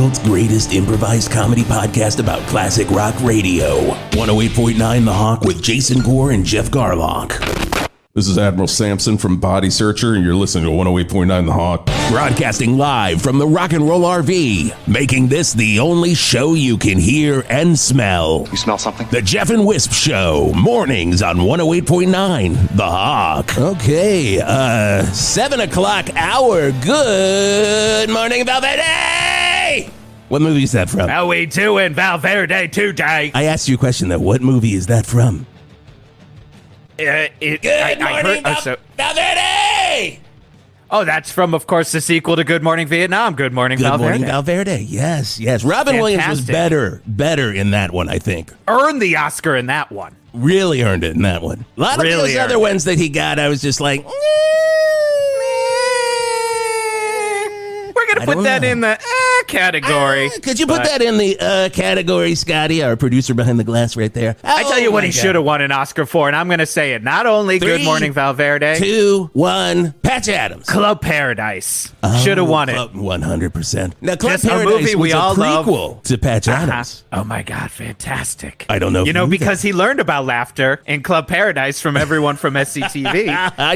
world's greatest improvised comedy podcast about classic rock radio. 108.9 The Hawk with Jason Gore and Jeff Garlock. This is Admiral Sampson from Body Searcher, and you're listening to 108.9 The Hawk. Broadcasting live from the Rock and Roll RV, making this the only show you can hear and smell. You smell something? The Geoff and Whisp Show, mornings on 108.9 The Hawk. Okay, 7 o'clock hour. Good morning, Val Verde! What movie is that from? How we doing, Val Verde, today? I asked you a question, though. What movie is that from? Good morning, Val Verde! Oh, that's from, of course, the sequel to Good Morning Vietnam. Good Morning, Val Verde. Good morning, Val Verde. Yes. Robin Williams was better in that one, I think. Earned the Oscar in that one. Really earned it in that one. A lot of those other ones that he got, I was just like, we're going to put that in the category. Could you put that in the category, Scotty, our producer behind the glass right there? I tell you what he should have won an Oscar for, and I'm going to say it. Not only 3, Good Morning, Val Verde. 2, 1, Patch Adams. Club Paradise. Should have won it. 100%. Now, Club Just Paradise a movie we was all a prequel to Patch Adams. Oh, my God. Fantastic. I don't know. You know, because he learned about laughter in Club Paradise from everyone from SCTV.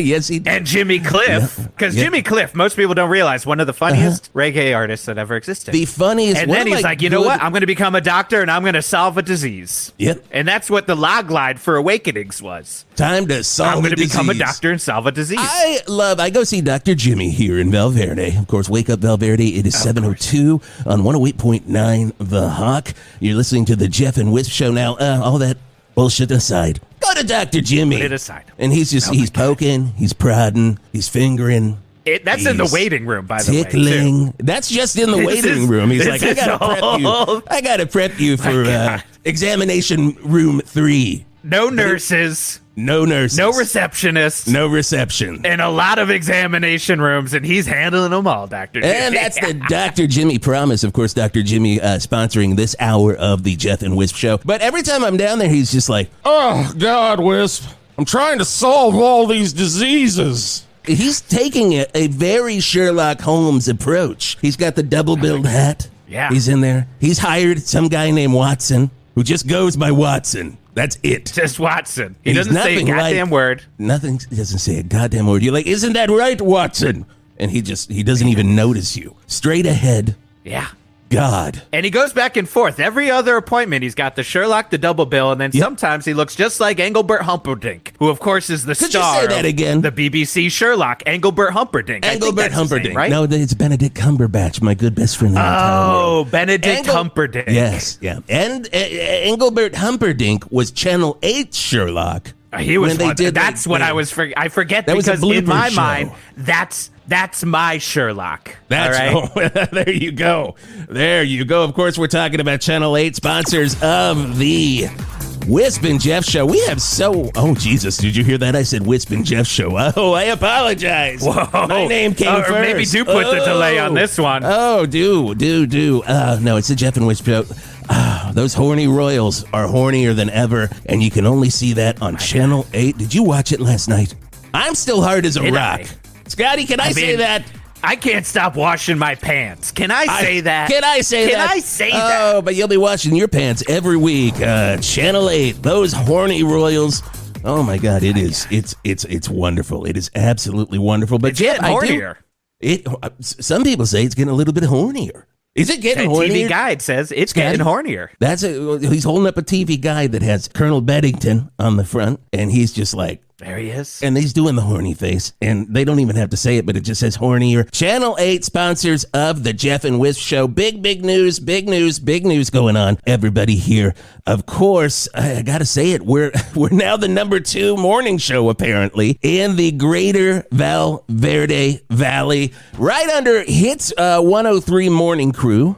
Yes, he did. And Jimmy Cliff. Because Jimmy Cliff, most people don't realize, one of the funniest reggae artists that ever existed. The funniest. And then he's like, you know what? I'm going to become a doctor and I'm going to solve a disease. Yep. And that's what the log line for Awakenings was. Time to solve I'm going to disease. become a doctor and solve a disease. I go see Dr. Jimmy here in Val Verde. Of course, Wake Up Val Verde. It is 7:02 on 108.9 The Hawk. You're listening to the Geoff and Whisp Show. Now, all that bullshit aside, go to Dr. Jimmy. Put it aside. And he's just, he's poking, he's prodding, he's fingering. That's in the waiting room, by the way. Tickling. That's just in the waiting room. He's like, I gotta prep you for examination room 3. No nurses. No nurses. No receptionists. No reception. And a lot of examination rooms, and he's handling them all, Dr. Jimmy. And that's the Dr. Jimmy promise. Of course, Dr. Jimmy sponsoring this hour of the Geoff and Whisp Show. But every time I'm down there, he's just like, Oh, God, Wisp. I'm trying to solve all these diseases. He's taking a very Sherlock Holmes approach. He's got the double-billed hat. Yeah. He's in there. He's hired some guy named Watson, who just goes by Watson. That's it. Just Watson. He doesn't say a goddamn word. Nothing. He doesn't say a goddamn word. You're like, isn't that right, Watson? And he doesn't even notice you. Straight ahead. Yeah. God. And he goes back and forth. Every other appointment, he's got the Sherlock, the double bill, and then sometimes he looks just like Engelbert Humperdinck, who, of course, is the Could star you say that again? The BBC Sherlock, Engelbert Humperdinck. Engelbert Humperdinck. Name, right? No, it's Benedict Cumberbatch, my good best friend in the entire world. Oh, Benedict Humperdinck. Yes, yeah. And Engelbert Humperdinck was Channel 8 Sherlock. He was one. That's what I was. I forget that because in my mind, that's my Sherlock. That's right. There you go. There you go. Of course, we're talking about Channel 8, sponsors of the Whisp and Jeff Show. We have Oh, Jesus. Did you hear that? I said Whisp and Jeff Show. Oh, I apologize. Whoa. My name came first. Or maybe do put the delay on this one. Oh, do. No, it's the Jeff and Whisp Show. Those horny royals are hornier than ever, and you can only see that on Channel 8. Did you watch it last night? I'm still hard as a rock. Scotty, can I say that? I can't stop washing my pants. Can I say that? Can I say that? Can I say that? Oh, but you'll be washing your pants every week. Channel 8, those horny royals. Oh my God, it is. It's wonderful. It is absolutely wonderful. But it's getting hornier. Some people say it's getting a little bit hornier. Is it getting hornier? TV Guide says it's getting hornier. He's holding up a TV guide that has Colonel Beddington on the front, and he's just like, there he is. And he's doing the horny face, and they don't even have to say it, but it just says hornier. Channel 8, sponsors of the Geoff and Whisp Show. Big news going on. Everybody here. Of course, I gotta say it, we're now the number 2 morning show, apparently, in the greater Val Verde Valley, right under Hits 103 Morning Crew.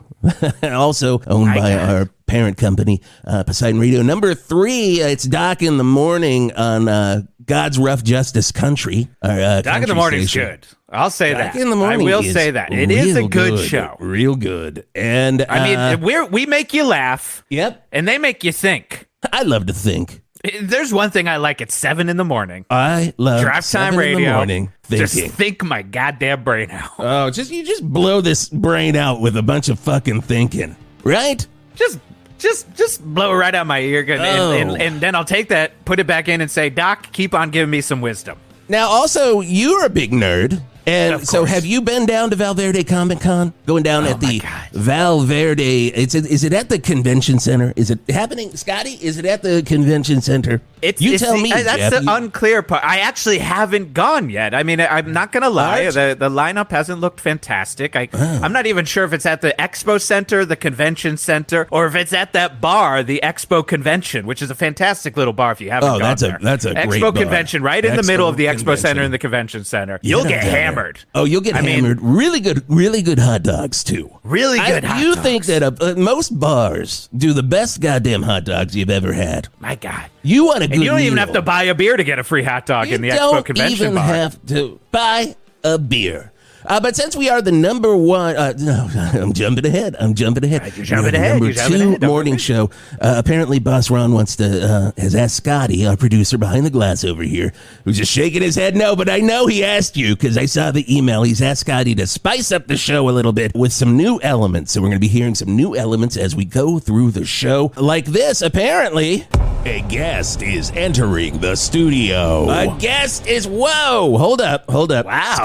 Also owned by our parent company, Poseidon Radio. Number 3, it's Doc in the Morning on God's Rough Justice Country. Doc in the Morning is good. I'll say Doc that. In the Morning I will say that. It is a good show. Real good. And I mean, we make you laugh. Yep. And they make you think. I love to think. There's one thing I like. It's 7 in the morning. I love drive time 7 radio. in the morning thinking. Just think my goddamn brain out. Oh, you just blow this brain out with a bunch of fucking thinking, right? Just blow it right out my ear, and then I'll take that, put it back in, and say, Doc, keep on giving me some wisdom. Now, also, you're a big nerd. And so have you been down to Val Verde Comic-Con? Going down at the Val Verde, is it at the convention center? Is it happening, Scotty? Is it at the convention center? Tell me, that's Jeff. the unclear part. I actually haven't gone yet. I mean, I'm not going to lie. The lineup hasn't looked fantastic. I'm not even sure if it's at the Expo Center, the Convention Center, or if it's at that bar, the Expo Convention, which is a fantastic little bar if you haven't gone there. That's a great Expo bar. Convention, right in the middle of the Expo Center and the Convention Center. You'll get hammered. Oh, you'll get hammered. Really good hot dogs, too. Really good hot dogs. You think that most bars do the best goddamn hot dogs you've ever had. My God. You want a good And you don't even meal. have to buy a beer to get a free hot dog in the Expo Convention bar. You don't even have to buy a beer. But since we are the number one, no, I'm jumping ahead. You're jumping ahead. Number two morning show. Apparently, Boss Ron has asked Scotty, our producer behind the glass over here, who's just shaking his head no, but I know he asked you because I saw the email. He's asked Scotty to spice up the show a little bit with some new elements. So we're going to be hearing some new elements as we go through the show. Like this, apparently. A guest is entering the studio. A guest is, whoa, hold up. Wow.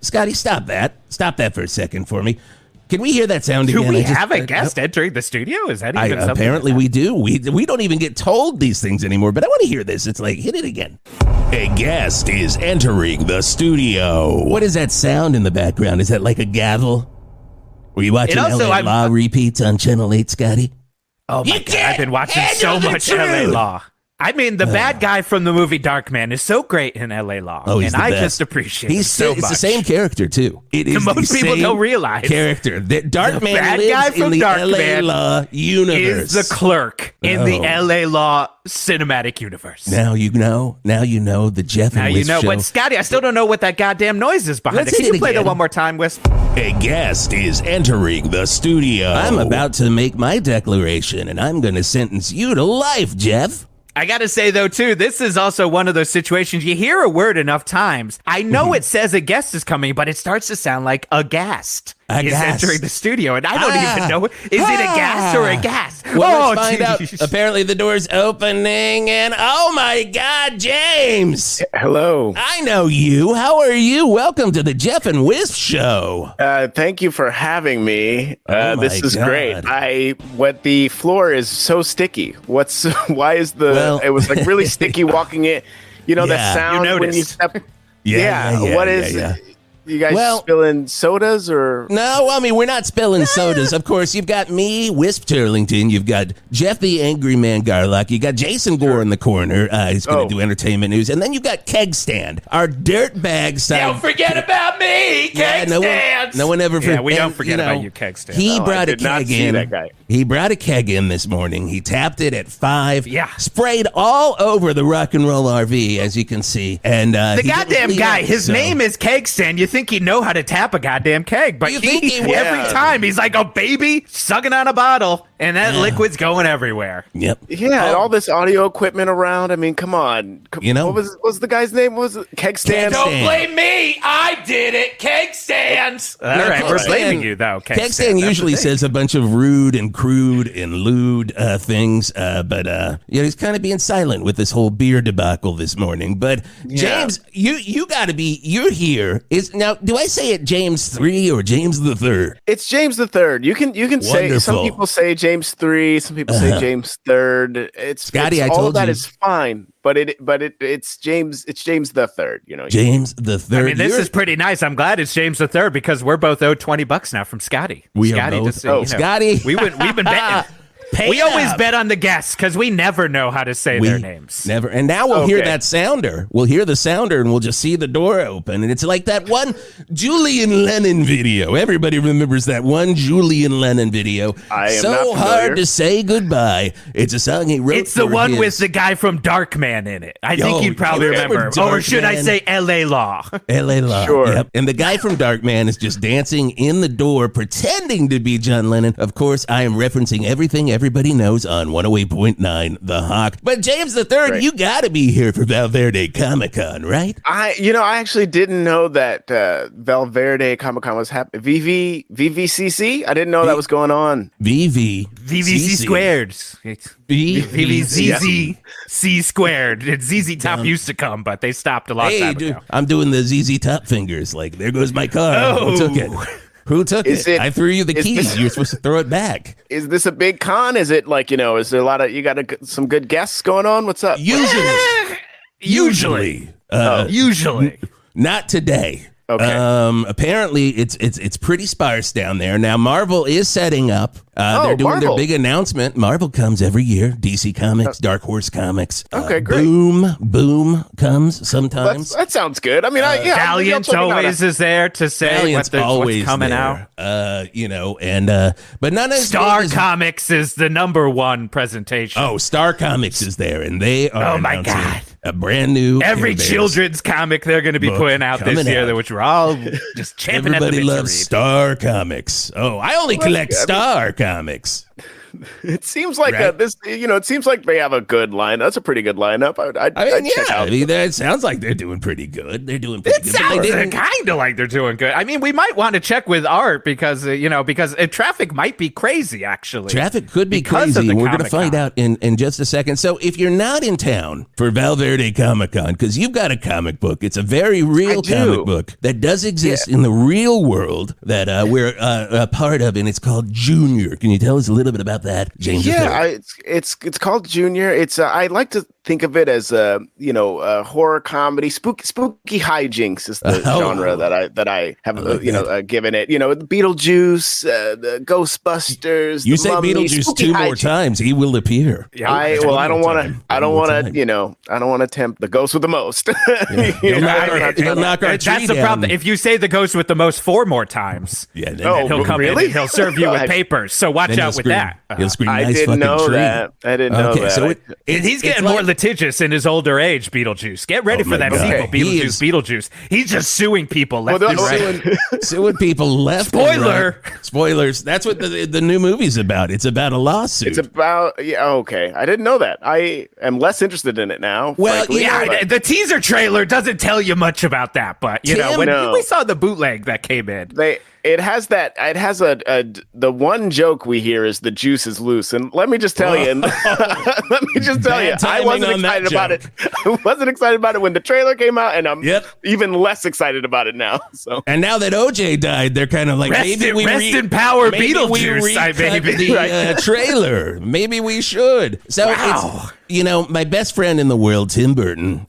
Scotty, stop that. Stop that for a second for me. Can we hear that sound again? Do we have a guest entering the studio? Is that even something? Apparently we do. We don't even get told these things anymore, but I want to hear this. It's like, hit it again. A guest is entering the studio. What is that sound in the background? Is that like a gavel? Were you watching LA Law repeats on Channel 8, Scotty? Oh my God, I've been watching so much LA Law. I mean, the bad guy from the movie Darkman is so great in LA Law. Oh, he's and the I best. just appreciate it so much. It's the same character, too. It is most people don't realize. Character. Darkman bad lives guy from in the Darkman LA Law universe. is the clerk in the LA Law cinematic universe. Now you know the Geoff and Whisp Show. But Scotty, I still don't know what that goddamn noise is behind Let's it. Can you play again. that one more time, Wisp? A guest is entering the studio. I'm about to make my declaration, and I'm going to sentence you to life, Jeff. I gotta say, though, too, this is also one of those situations you hear a word enough times. I know it says a guest is coming, but it starts to sound like a guest is entering the studio, and I don't even know. Is it a gas or a gas? Well, let's find out. Apparently, the door's opening, and oh my God, James! Hello. I know you. How are you? Welcome to the Geoff and Whisp Show. Thank you for having me. Oh my this is God. great. The floor is so sticky. Why is it was like really sticky walking in. You know, that sound when you step. What is it? You guys spilling sodas or? No, I mean, we're not spilling sodas. Of course, you've got me, Wisp Turlington. You've got Jeff the Angry Man Garlock. You got Jason Gore in the corner. He's going to do entertainment news. And then you've got Keg Stand, our dirtbag side. Don't forget about me, Keg Stand. No one ever forgets. Yeah, we don't forget about you, Keg Stand. He brought a keg in. That guy. He brought a keg in this morning. He tapped it at 5. Yeah. Sprayed all over the rock and roll RV, as you can see. And the goddamn guy, his name is Keg Stand. You think he'd know how to tap a goddamn keg, but every time he's like a baby sucking on a bottle, and that liquid's going everywhere. Yep. Yeah, and all this audio equipment around. I mean, come on. What was the guy's name? What was it? Keg Stand? Don't blame me. I did it. Keg Stands. All right, we're blaming you, though. Keg Stand usually says a bunch of rude and crude and lewd things, but he's kind of being silent with this whole beer debacle this morning. But James, you got to be. You're here. Do I say it James 3 or James the 3rd? It's James the 3rd. You can say. Some people say James 3. Some people say James 3rd. Scotty, I all told of that you. is fine. But it's James. It's James the 3rd. You know. James the 3rd. I mean, this is pretty nice. I'm glad it's James the 3rd because we're both owed $20 now from Scotty. We Scotty are both. just, Scotty. We've been betting. We always bet on the guests because we never know how to say their names. Never. And now we'll hear that sounder. We'll hear the sounder and we'll just see the door open. And it's like that one Julian Lennon video. Everybody remembers that one Julian Lennon video. So hard to say goodbye. It's a song he wrote. It's the one with the guy from Darkman in it. I think you'd probably remember. Or should I say LA Law? LA Law. Sure. Yep. And the guy from Darkman is just dancing in the door, pretending to be John Lennon. Of course, I am referencing everything everybody knows on 108.9 The Hawk. But James the Third, you got to be here for Val Verde Comic-Con, right? I actually didn't know that Val Verde Comic-Con was happening. VVCC? I didn't know that was going on. VVC squared. VVZZ squared. It's ZZ Top used to come, but they stopped a long time ago. I'm doing the ZZ Top fingers. Like, there goes my car. Who took it? Who took it? I threw you the keys. You're supposed to throw it back. Is this a big con? Is it like, is there a lot of, you got some good guests going on? What's up? Usually. Not today. Okay. Apparently it's pretty sparse down there. Now Marvel is setting up. They're doing their big announcement. Marvel comes every year. DC Comics, Dark Horse Comics. Okay, great. Boom comes sometimes. That sounds good. I mean, Valiant always is there to say what's coming out. But none of Star Comics is the #1 presentation. Oh, Star Comics is there, and they are. Oh my God. A brand new every children's comic they're going to be putting out this year, which we're all just champing at the bit. Everybody loves Star Comics. Oh, I only collect Star Comics. It seems like this. It seems like they have a good lineup. That's a pretty good lineup. I'd check out. That sounds like they're doing pretty good. They're doing pretty good. Sounds kind of like they're doing good. I mean, we might want to check with Art because traffic might be crazy. Actually, traffic could be crazy. We're going to find out in just a second. So, if you're not in town for Val Verde Comic-Con, because you've got a comic book, it's a very real comic book that does exist in the real world that we're a part of, and it's called Junior. Can you tell us a little bit about that, James? It's called Junior. It's I like to think of it as a horror comedy. Spooky hijinks is the genre that I have given it. Beetlejuice, the Ghostbusters. You say Mummy, Beetlejuice two more times, he will appear. Yeah, I don't want to tempt the ghost with the most. He'll knock our tree That's the down. problem. If you say the ghost with the most 4 more times, he'll come in and he'll serve you with papers. So watch out with that. He'll scream, nice I didn't know tree. that. I didn't know that. So he's getting more litigious in his older age, Beetlejuice. Get ready for that sequel, Beetlejuice. He's just suing people left and right. Suing people left Spoiler! and right. Spoilers. That's what the new movie's about. It's about a lawsuit. It's about, okay. I didn't know that. I am less interested in it now. Well, frankly, the teaser trailer doesn't tell you much about that, but when we saw the bootleg that came in. It has the one joke we hear is the juice is loose, and let me just tell you, I wasn't excited about it. I wasn't excited about it when the trailer came out, and I'm even less excited about it now. So, and now that OJ died, they're kind of like rest in power, Beetlejuice, baby. The trailer. Maybe we should. So it's my best friend in the world, Tim Burton,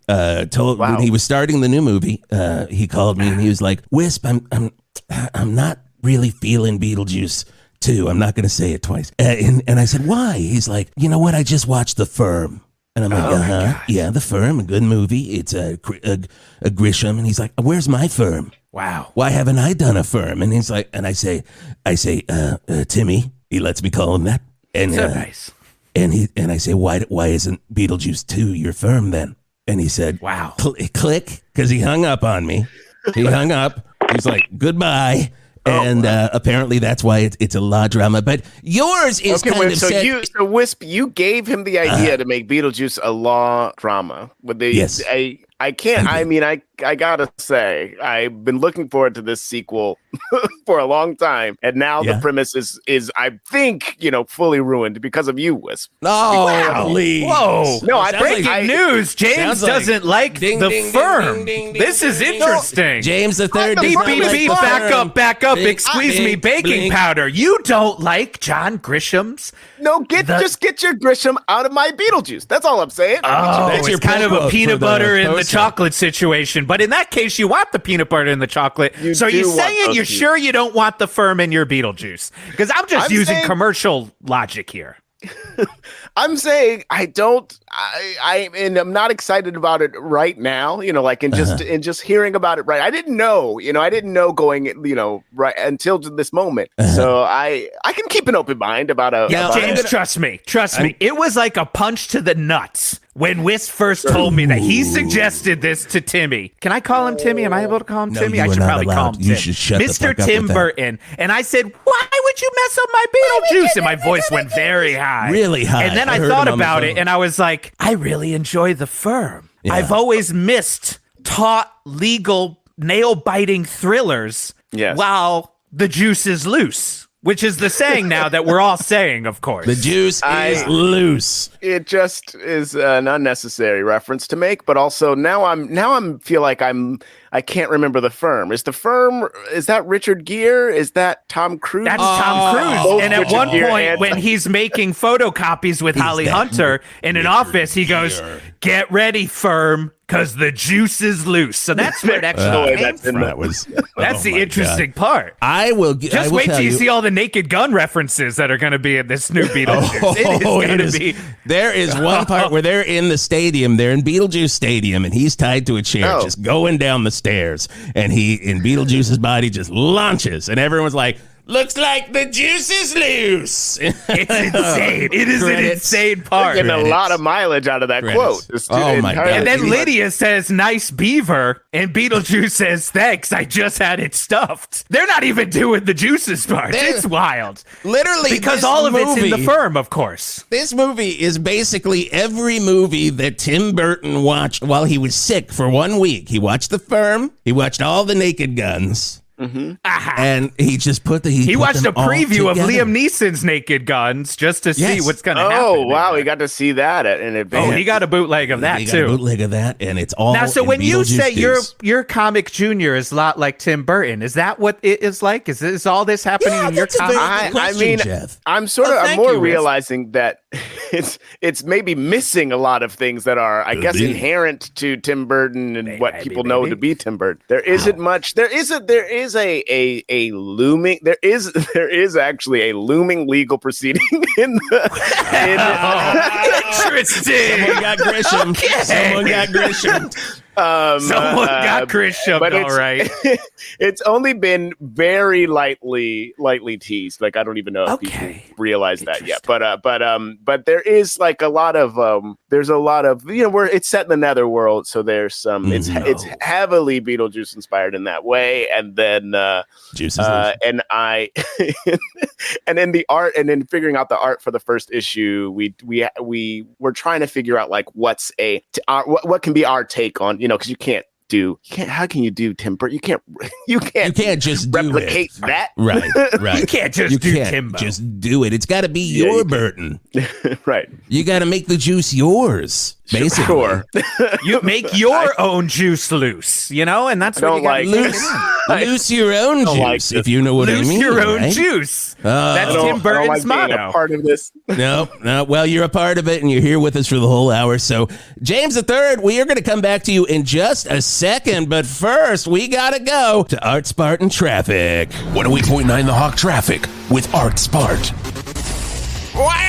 told when he was starting the new movie, he called me and he was like, "Wisp, I'm not really feeling Beetlejuice 2. I'm not going to say it twice." And I said, "Why?" He's like, "You know what? I just watched The Firm." And I'm like, yeah, The Firm, a good movie. It's a Grisham. And he's like, "Where's my Firm? Wow. Why haven't I done a Firm?" And he's like, and I say, Timmy. He lets me call him that. And so nice. And I say, why isn't Beetlejuice 2 your Firm then? And he said, "Wow, click," because he hung up on me. He hung up. He's like, "Goodbye." And apparently that's why it's a law drama. But yours is So Wisp, you gave him the idea to make Beetlejuice a law drama. Yes. I can't. I mean, I gotta say, I've been looking forward to this sequel for a long time, and now the premise is I think fully ruined because of you, Wisp. Oh, please. Whoa! No, breaking news. James doesn't like The Firm. This is interesting. James the Third. Beep. Back up. Excuse me, baking powder. You don't like John Grisham's? No, just get your Grisham out of my Beetlejuice. That's all I'm saying. Oh, it's kind of a peanut butter in the chocolate situation. But in that case, you want the peanut butter in the chocolate. So you're saying you're sure you don't want The Firm in your Beetlejuice? Because I'm just using commercial logic here. I'm saying I don't. I'm not excited about it right now. And just hearing about it. Right, I didn't know. I didn't know going. Right until this moment. So I can keep an open mind about James, trust me. It was like a punch to the nuts when Wisp first told me that he suggested this to Timmy. Can I call him Timmy? Am I able to call him Timmy? I should probably call him Tim. You should shut Mr. the fuck Tim up with Burton. And I said, why would you mess up my Beetlejuice? And my voice went very high. Really high. And then I thought about it, and I was like, I really enjoy the firm. Yeah. I've always missed taut, legal, nail-biting thrillers while the juice is loose. Which is the saying now that we're all saying, of course. The juice is loose. It just is an unnecessary reference to make, but also now I'm feel like I can't remember the firm. Is that Richard Gere? Is that Tom Cruise? That's Tom Cruise. And at one point when he's making photocopies with Holly Hunter in an office, he goes, "Get ready, firm, because the juice is loose." So that's where it actually came from. That's the interesting part. I will just wait till you see all the Naked Gun references that are going to be in this new Beetlejuice. It is going to be. There is one part where they're in the stadium. They're in Beetlejuice Stadium, and he's tied to a chair, just going down the stairs. And he, in Beetlejuice's body, just launches, and everyone's like, "Looks like the juice is loose." It's insane. It is an insane part. Getting a lot of mileage out of that quote. Oh my God. And then Lydia says, "Nice beaver," and Beetlejuice says, "Thanks, I just had it stuffed." They're not even doing the juices part. It's wild. Literally, because all of it's in the firm, of course. This movie is basically every movie that Tim Burton watched while he was sick for 1 week. He watched The Firm. He watched all the Naked Guns. Mm-hmm. And he just put he watched a preview of Liam Neeson's Naked Guns just to see what's going to happen. Oh, wow. He got to see that in advance. Oh, he got a bootleg of that, he too. Got a bootleg of that, and it's all now, so when you say your comic junior is a lot like Tim Burton, is that what it is like? Is this all this happening in your comic? I mean, Jeff. I'm I'm more realizing that it's maybe missing a lot of things that are, I guess, inherent to Tim Burton and what people know to be Tim Burton. There isn't much. There is a looming. There is actually a looming legal proceeding in interesting. Someone got Grisham. Okay. Someone got Grisham. Someone got Grisham, all right. It's only been very lightly teased. Like, I don't even know if people realize that yet. But there is like a lot of there's a lot of, where it's set in the netherworld, so there's some it's heavily Beetlejuice inspired in that way, and then and I and in the art, and in figuring out the art for the first issue, we were trying to figure out like what can be our take on, because how can you do Tim Burton? You can't just replicate that. Right. You can't just do Timbo. Just do it. It's got to be your Burton. Right. You got to make the juice yours. Basically. Sure. You make your own juice loose, and that's what you got to do. Loose your own juice, if you know what I mean. Loose your own juice. That's Tim Burton's motto. A part of this. No. Well, you're a part of it, and you're here with us for the whole hour. So, James III, we are going to come back to you in just a second. But first, we got to go to Art Spart and Traffic. 108.9 The Hawk Traffic with Art Spart. Wow!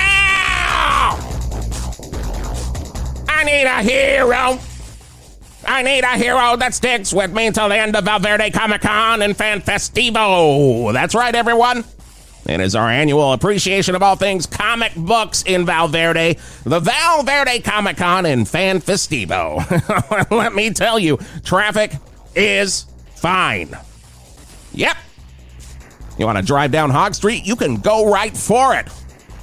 I need a hero. I need a hero that sticks with me until the end of Val Verde Comic-Con and Fan Festivo. That's right, everyone. It is our annual appreciation of all things comic books in Val Verde, the Val Verde Comic-Con and Fan Festivo. Let me tell you, traffic is fine. Yep. You want to drive down Hog Street? You can go right for it.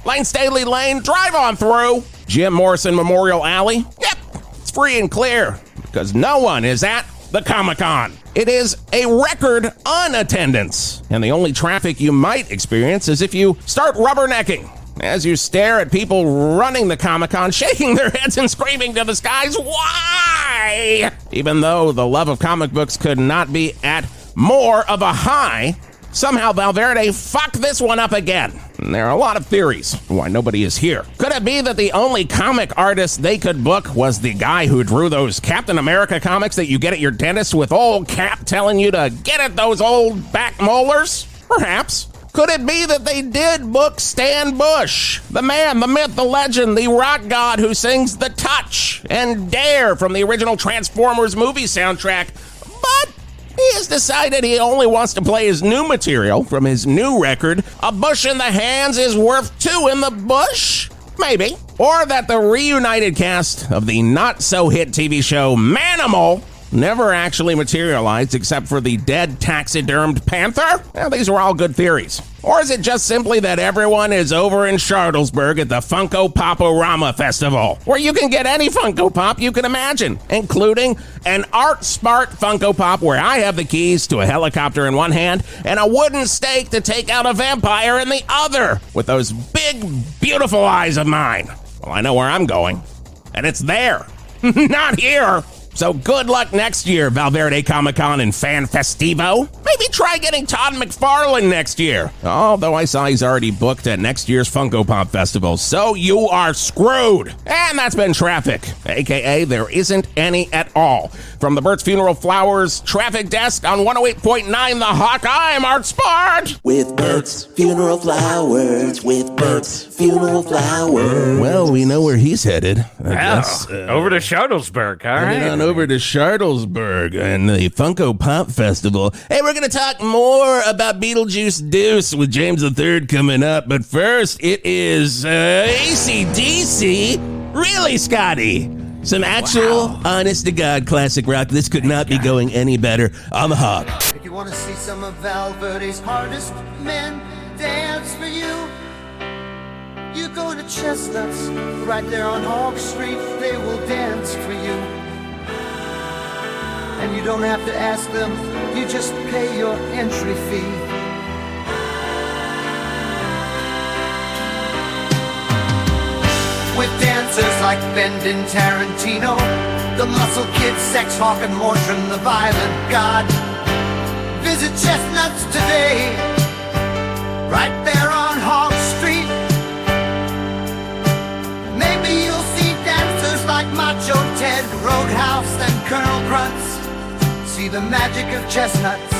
Lane Staley Lane, drive on through. Jim Morrison Memorial Alley? Yep, it's free and clear because no one is at the Comic-Con. It is a record unattendance, and the only traffic you might experience is if you start rubbernecking as you stare at people running the Comic-Con, shaking their heads and screaming to the skies, "Why?" Even though the love of comic books could not be at more of a high, somehow Val Verde fucked this one up again. And there are a lot of theories why nobody is here. Could it be that the only comic artist they could book was the guy who drew those Captain America comics that you get at your dentist with old Cap telling you to get at those old back molars? Perhaps. Could it be that they did book Stan Bush, the man, the myth, the legend, the rock god who sings The Touch and Dare from the original Transformers movie soundtrack, but he has decided he only wants to play his new material from his new record, A Bush in the Hands is Worth Two in the Bush? Maybe. or that the reunited cast of the not-so-hit TV show Manimal never actually materialized except for the dead taxidermed panther? Well, these are all good theories. Or is it just simply that everyone is over in Charlottesburg at the Funko Pop-O-Rama Festival, where you can get any Funko Pop you can imagine, including an Art Spart Funko Pop where I have the keys to a helicopter in one hand and a wooden stake to take out a vampire in the other, with those big, beautiful eyes of mine? Well, I know where I'm going, and it's there, not here. So good luck next year, Val Verde Comic-Con and Fan Festivo. Maybe try getting Todd McFarlane next year. Although I saw he's already booked at next year's Funko Pop Festival, so you are screwed. And that's been traffic, aka there isn't any at all. From the Bert's Funeral Flowers traffic desk on 108.9 The Hawk, I'm Art Spart. With Bert's Funeral Flowers, with Bert's Funeral Flowers. Well, we know where he's headed. I guess. Over to Charlottesburg, all right. Over to Charlottesburg and the Funko Pop Festival. Hey, we're going to talk more about Beetlejuice Deuce with James III coming up. But first, it is AC/DC. Really, Scotty? Some actual, honest-to-God classic rock. This could not be going any better on The Hawk. If you want to see some of Val Verde's hardest men dance for you, you go to Chestnuts, right there on Hawk Street. They will dance for you. And you don't have to ask them, you just pay your entry fee. With dancers like Bendin Tarantino, the Muscle Kid, Sex Hawk, and Mortran, the Violent God. Visit Chestnuts today, right there on Hawk Street. Maybe you'll see dancers like Macho Ted, Roadhouse, and Colonel Grunts. See the magic of Chestnuts.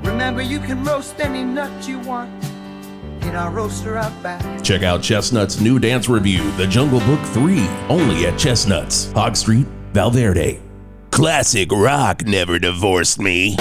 Remember, you can roast any nut you want in our roaster out back. Check out Chestnuts' new dance review, The Jungle Book 3, only at Chestnuts, Hog Street, Val Verde. Classic rock never divorced me.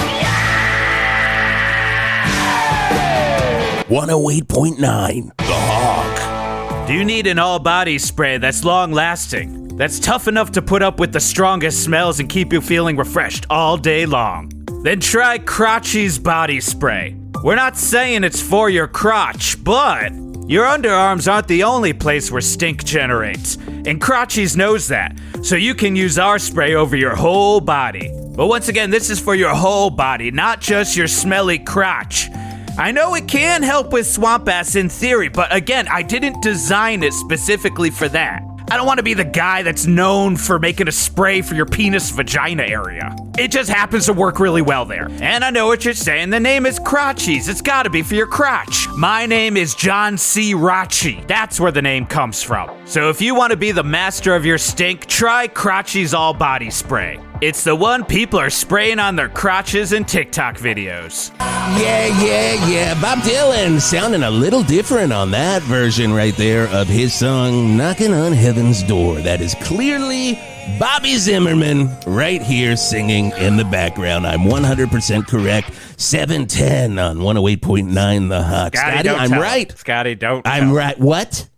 108.9 The Hawk. Do you need an all-body spray that's long-lasting, that's tough enough to put up with the strongest smells and keep you feeling refreshed all day long? Then try Crotchies body spray. We're not saying it's for your crotch, but your underarms aren't the only place where stink generates, and Crotchies knows that, so you can use our spray over your whole body. But once again, this is for your whole body, not just your smelly crotch. I know it can help with swamp ass in theory, but again, I didn't design it specifically for that. I don't want to be the guy that's known for making a spray for your penis vagina area. It just happens to work really well there. And I know what you're saying, the name is Crotchies. It's gotta be for your crotch. My name is John C. Rocci. That's where the name comes from. So if you want to be the master of your stink, try Crotchies All Body Spray. It's the one people are spraying on their crotches in TikTok videos. Yeah. Bob Dylan sounding a little different on that version right there of his song, Knocking on Heaven's Door. That is clearly Bobby Zimmerman right here singing in the background. I'm 100% correct. 710 on 108.9 The Hawk. Scotty, I'm right. Scotty, don't. I'm right. What?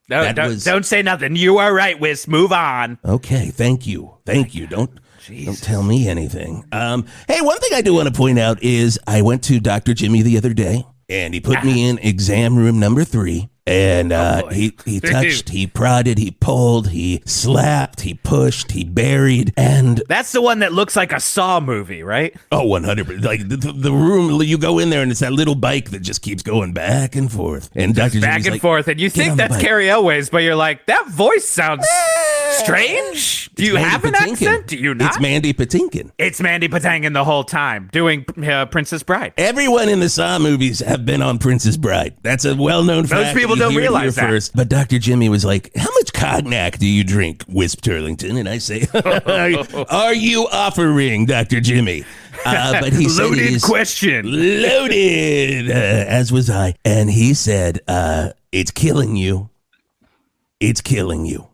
No, don't say nothing. You are right, Wisp. Move on. Okay, thank you. Don't tell me anything. Hey, one thing I do want to point out is I went to Dr. Jimmy the other day, and he put me in exam room number 3. And he touched, he prodded, he pulled, he slapped, he pushed, he buried, and... That's the one that looks like a Saw movie, right? Oh, 100%. Like, the room, you go in there, and it's that little bike that just keeps going back and forth. And Dr. Back and forth, and you think that's Carrie Elways, but you're like, that voice sounds strange. Do you have an accent? Do you not? It's Mandy Patinkin. It's Mandy Patinkin the whole time, doing Princess Bride. Everyone in the Saw movies have been on Princess Bride. That's a well-known fact. Those people don't realize that. First. But Dr. Jimmy was like, how much cognac do you drink, Wisp Turlington? And I say, are you offering, Dr. Jimmy? But he said loaded question. Loaded, as was I. And he said, it's killing you. It's killing you.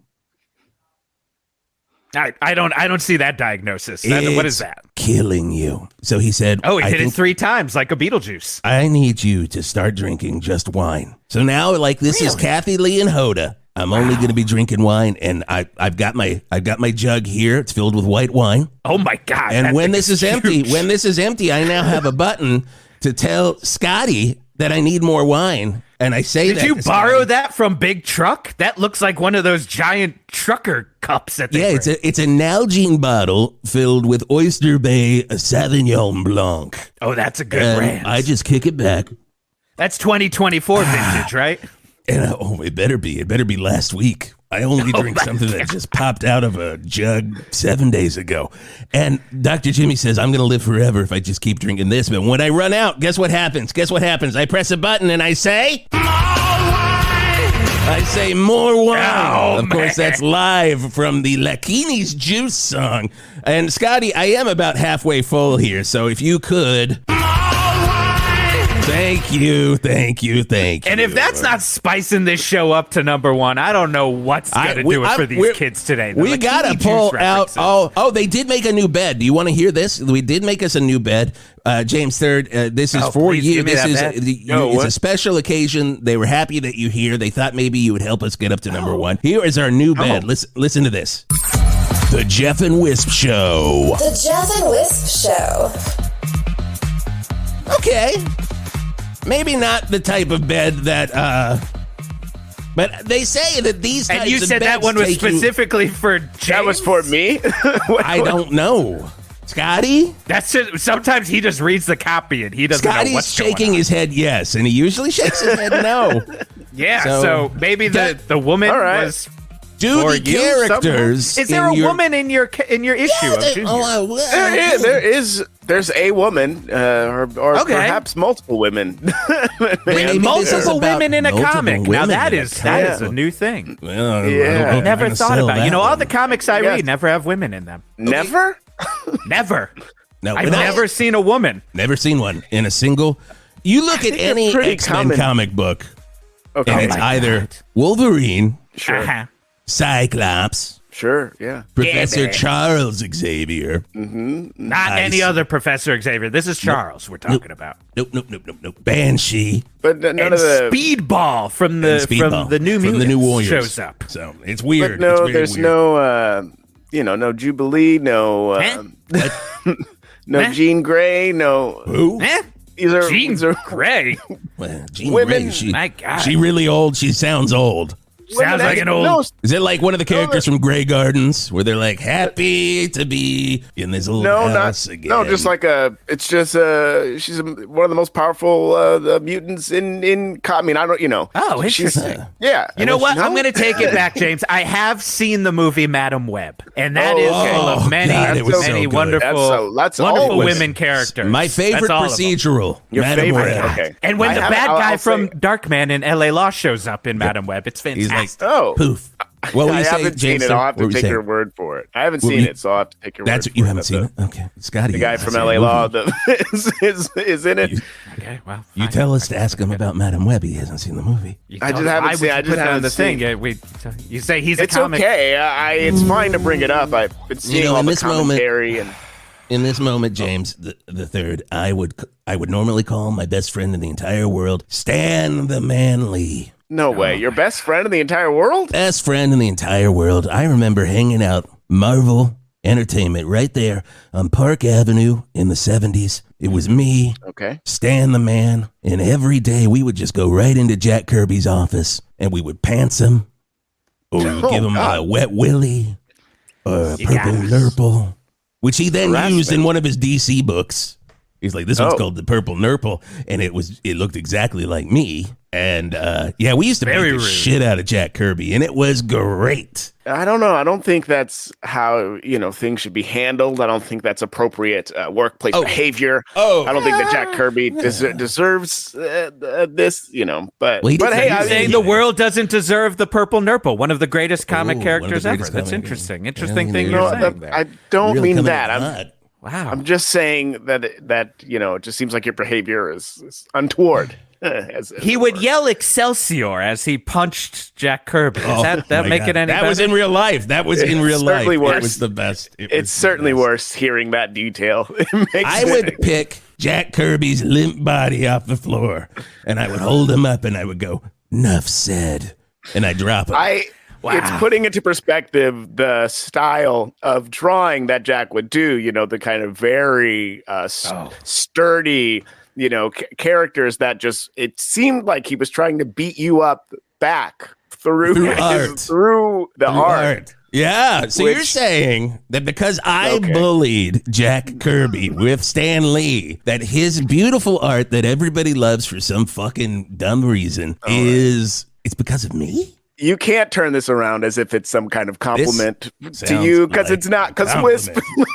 I don't see that diagnosis. What is that? Killing you. So he said, he did it 3 times like a Beetlejuice. I need you to start drinking just wine. So now, like, this is Kathy Lee and Hoda. I'm only going to be drinking wine, and I've got my jug here. It's filled with white wine. Oh my God! And when this is empty, I now have a button to tell Scotty that I need more wine. And I say, did you borrow that from Big Truck? That looks like one of those giant trucker cups that they bring. It's a Nalgene bottle filled with Oyster Bay Sauvignon Blanc. Oh, that's a good brand. I just kick it back. That's 2024 vintage, right? And it better be. It better be last week. I only drink something that just popped out of a jug 7 days ago. And Dr. Jimmy says, I'm going to live forever if I just keep drinking this. But when I run out, guess what happens? I press a button and I say, more wine! I say, more wine. Oh, of course, that's live from the Lakini's Juice song. And Scotty, I am about halfway full here. So if you could... Thank you. And if that's not spicing this show up to number 1, I don't know what's going to do it for these kids today. We got to pull out. Oh, they did make a new bed. Do you want to hear this? We did make us a new bed. James Third, this is for you. This is it's a special occasion. They were happy that you're here. They thought maybe you would help us get up to number 1. Here is our new bed. Listen to this. The Geoff and Whisp Show. The Geoff and Whisp Show. Okay. Maybe not the type of bed that, but they say that these types of beds. And you said that one was specifically for James? That was for me? I don't know. Scotty? That's it. Sometimes he just reads the copy and he doesn't know what's going on. Scotty's shaking his head yes, and he usually shakes his head no. Yeah, so maybe the woman was... Do the characters? Is there a woman in your issue? There's a woman, or perhaps multiple women. Multiple women in a comic. Now that is a new thing. Well, I never thought about. All the comics I read never have women in them. Never. Never. No, I've never seen a woman. Never seen one in a single. You look at any X-Men comic book, and it's either Wolverine. Sure. Cyclops. Sure, yeah. Professor Charles Xavier. Mm-hmm. Not any other Professor Xavier. This is Charles we're talking about. Nope. Banshee. But none of the... Speedball from the New Mutants the New Warriors shows up. So it's weird. But no, there's no, no Jubilee, no... no Jean Grey, no... Who? Jean Grey? Well, Jean Women. Grey, My God. she really old. She sounds old. Sounds like an old... No, is it like one of the characters from Grey Gardens where they're like happy to be in this old house again? No, just like it's just she's one of the most powerful mutants in I mean, I don't, Oh, interesting. Yeah. You know what? I'm going to take it back, James. I have seen the movie Madam Web, and that is full of many wonderful women characters. My favorite procedural. Your Madam favorite. Web. Okay. And when the bad guy from Darkman in L.A. Law shows up in Madam Web, it's fantastic. He's like, Oh, poof. What I haven't seen it. I'll have to take your word for it. I haven't seen it, so I'll have to take your word for it. You haven't seen it? Okay. Scotty. The guy from LA Law is in it. Okay, well. You tell us to ask him about Madam Web. He hasn't seen the movie. I just haven't seen it. I just haven't seen it. You say he's a comic. It's okay. It's fine to bring it up. I've been seeing all the commentary and... In this moment, James the Third, I would normally call my best friend in the entire world Stan the Manly. No way. Your best friend in the entire world? Best friend in the entire world. I remember hanging out Marvel Entertainment right there on Park Avenue in the 70s. It was me, Stan the Man, and every day we would just go right into Jack Kirby's office and we would pants him, or we would give him a wet willy or a purple nurple, which he then used in one of his DC books. He's like, this one's called the Purple Nurple, and it looked exactly like me. And we used to beat the shit out of Jack Kirby, and it was great. I don't know. I don't think that's how things should be handled. I don't think that's appropriate workplace behavior. I don't think that Jack Kirby deserves this. But hey, I'm saying the world doesn't deserve the Purple Nurple, one of the greatest comic characters ever. That's interesting. Interesting thing you're saying there. I don't mean that. Wow. I'm just saying that it just seems like your behavior is untoward. He would yell Excelsior as he punched Jack Kirby. Does that make it any better? That was in real life. That was in real life. Worse. It was the best. It's certainly worse hearing that detail. I would pick Jack Kirby's limp body off the floor, and I would hold him up, and I would go, "Nuff said," and I drop him. Wow. It's putting into perspective the style of drawing that Jack would do, the kind of very sturdy, characters that just, it seemed like he was trying to beat you up back through the art. Yeah. So you're saying that because I bullied Jack Kirby with Stan Lee, that his beautiful art that everybody loves for some fucking dumb reason it's because of me? You can't turn this around as if it's some kind of compliment to you, because it's not. Because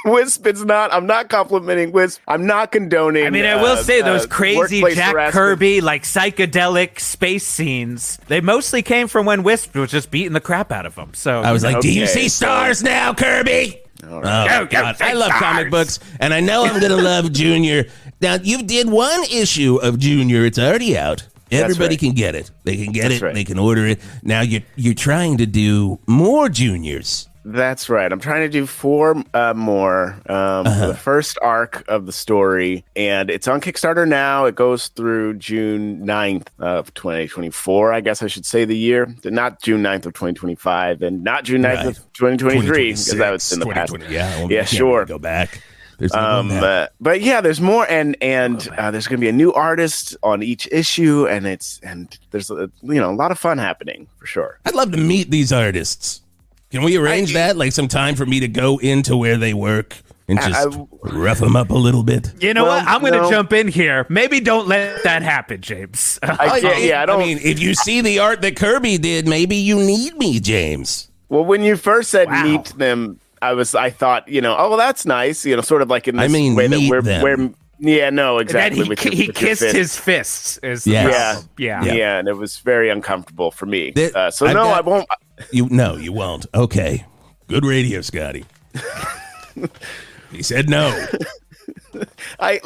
Wisp, it's not. I'm not complimenting Wisp. I'm not condoning. I mean, I will say those crazy Jack Kirby, like psychedelic space scenes, they mostly came from when Wisp was just beating the crap out of them. So I was like, do you see stars now, Kirby? Right. Oh, God. I love comic books, and I know I'm going to love Junior. Now, you did one issue of Junior. It's already out. Everybody can get it. They can get it. Right. They can order it. Now you're trying to do more juniors. That's right. I'm trying to do 4 more for the first arc of the story, and it's on Kickstarter now. It goes through June 9th of 2024, I guess I should say the year. Not June 9th of 2025, and not June 9th of 2023, because that was in the past. Yeah, sure. Go back. But yeah, there's more, and there's going to be a new artist on each issue, and there's a lot of fun happening for sure. I'd love to meet these artists. Can we arrange that, like some time for me to go into where they work and just rough them up a little bit? You know what? I'm going to jump in here. Maybe don't let that happen, James. I mean, if you see the art that Kirby did, maybe you need me, James. Well, when you first said meet them, I thought, oh, well, that's nice, sort of like in this way that we're yeah, no, exactly. And then he kissed his fists. Yeah, and it was very uncomfortable for me. I won't. You won't. Okay, good radio, Scotty. He said no. I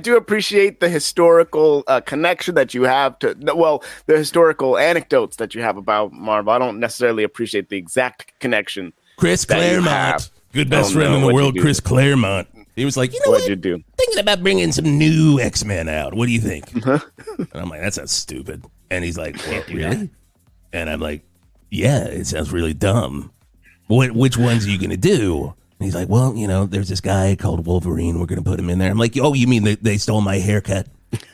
do appreciate the historical connection that you have the historical anecdotes that you have about Marvel. I don't necessarily appreciate the exact connection. Chris Claremont, good best friend in the world, Chris Claremont. He was like, what'd you do? Thinking about bringing some new X-Men out. What do you think? And I'm like, that sounds stupid. And he's like, well, really? And I'm like, yeah, it sounds really dumb. Which ones are you going to do? And he's like, well, there's this guy called Wolverine. We're going to put him in there. I'm like, oh, you mean they stole my haircut?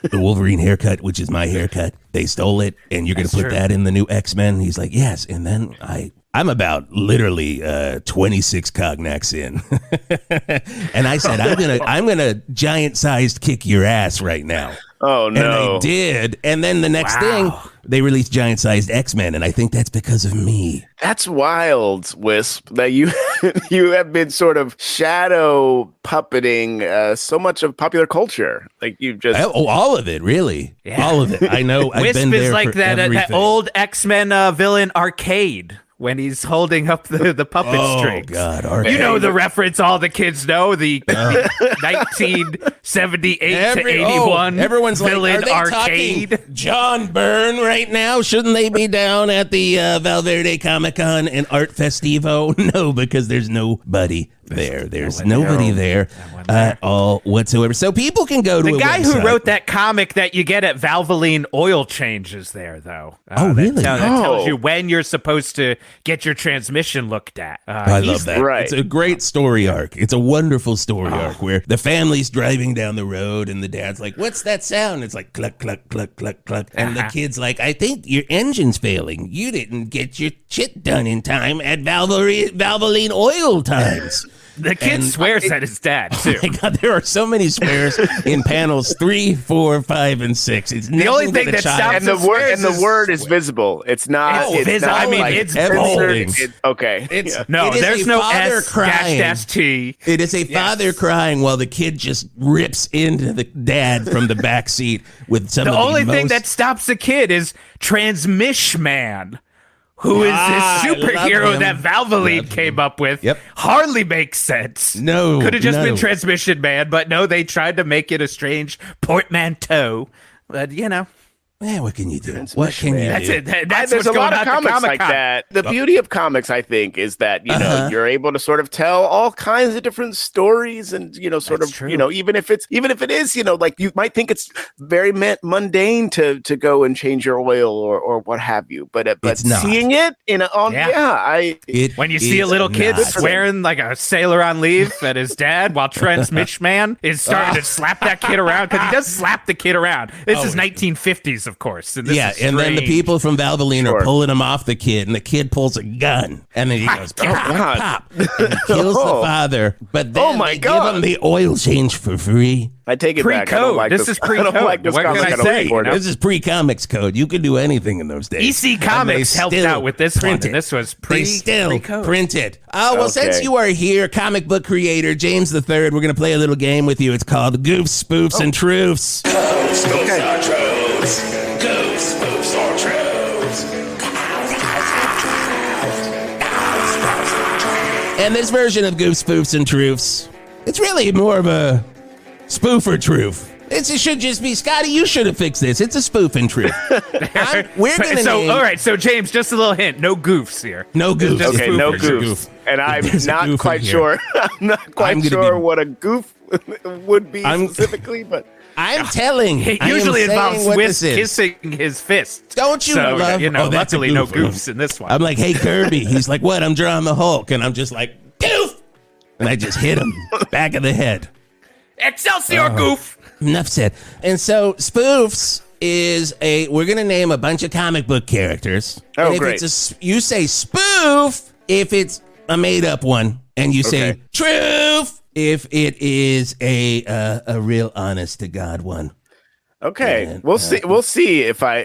The Wolverine haircut, which is my haircut. They stole it, and you're going to put that in the new X-Men? He's like, yes. And then I'm about literally 26 cognacs in. And I said, I'm gonna giant-sized kick your ass right now. Oh, no. And they did. And then the next thing, they released giant-sized X-Men, and I think that's because of me. That's wild, Wisp, that you have been sort of shadow puppeting so much of popular culture. Like you've just... all of it, really. Yeah. All of it. I know. I've been there is like for that old X-Men villain Arcade. When he's holding up the puppet strings. Oh, God. Arcade. You know the reference all the kids know, the 1978 to 81 everyone's villain like, are they Arcade. Talking John Byrne right now? Shouldn't they be down at the Val Verde Comic-Con and Art Festivo? No, because there's nobody there. There's nobody there at all whatsoever. So people can go to the guy who wrote that comic that you get at Valvoline Oil Changes there, though. Really? That tells you when you're supposed to get your transmission looked at. I love that. Right. It's a great story arc. It's a wonderful story arc where the family's driving down the road and the dad's like, what's that sound? It's like cluck, cluck, cluck, cluck, cluck. And the kid's like, I think your engine's failing. You didn't get your shit done in time at Valvoline Oil Times. The kid swears at his dad, too. Oh my God, there are so many swears in panels 3, 4 5, and 6. It's the only thing that stops and the word is visible. It's not. It's visible. Not, I mean, like, it's bold. Okay. There's no S-T. It is a father crying while the kid just rips into the dad from the back seat with some. The only thing that stops the kid is Transmission Man. who is this superhero that Valvoline came up with, hardly makes sense. No. Could have just been Transmission Man, but no, they tried to make it a strange portmanteau. But, Man, what can you do? What can you do? That's There's what's a lot going of on comics like that. The beauty of comics, I think, is that you're able to sort of tell all kinds of different stories, and even if it is like you might think it's very mundane to go and change your oil or what have you, but seeing it when you see a little kid swearing like a sailor on leave at his dad while Transmission Man is starting to slap that kid around, because he does slap the kid around. This is 1950s. Of course. And then the people from Valvoline are pulling him off the kid, and the kid pulls a gun, and then he goes, pop, and he kills the father, but then they give him the oil change for free. I take it back. This is pre-code. What can I say? This is pre-comics code. You could do anything in those days. EC Comics helped out with this one, and this was They still print it. Oh, well, since you are here, comic book creator James the Third, we're going to play a little game with you. It's called Goofs, Spoofs, and Troofs. Goofs or Troofs. Goofs, Spoofs, or Troofs. And this version of Goofs, Spoofs, and Troofs, it's really more of a spoof or truth. It should just be, Scotty, you should have fixed this. It's a spoof and truth. We're going to all right, so James, just a little hint. No goofs here. No goofs. Okay, no goofs. And I'm not quite sure. I'm not quite sure what a goof would be specifically, but... I'm telling. It usually involves Whisp kissing his fist. Don't you love? Luckily no goofs in this one. I'm like, hey, Kirby. He's like, what? I'm drawing the Hulk. And I'm just like, goof. And I just hit him back of the head. Excelsior, goof. Enough said. And so spoofs is we're going to name a bunch of comic book characters. Oh, and if great. You say spoof if it's a made up one. And you say truth if it is a real honest to God one. Okay, and, we'll see. We'll see if I.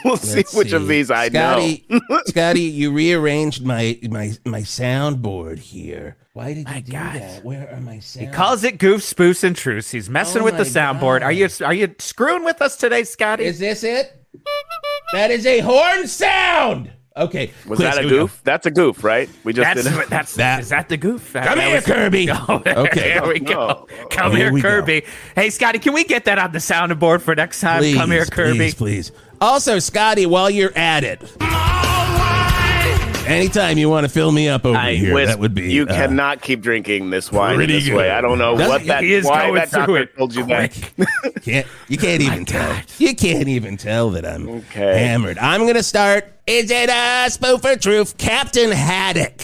We'll see which of these I know. Scotty, you rearranged my soundboard here. Why did you do that? Where are my sound? He calls it Goofs, Spoofs, and Truths. He's messing with the soundboard. God. Are you screwing with us today, Scotty? Is this it? That is a horn sound. Okay. Was that a goof? That's a goof, right? We just did that. Is that the goof? Come here, Kirby. Okay. There we go. Come here, Kirby. Hey, Scotty, can we get that on the soundboard for next time? Please, come here, Kirby. Please. Also, Scotty, while you're at it, anytime you want to fill me up over here, that would be. You cannot keep drinking this wine this way. I don't know why that doctor told you that. You can't even tell. You can't even tell that I'm hammered. I'm going to start. Is it a spoof or truth? Captain Haddock.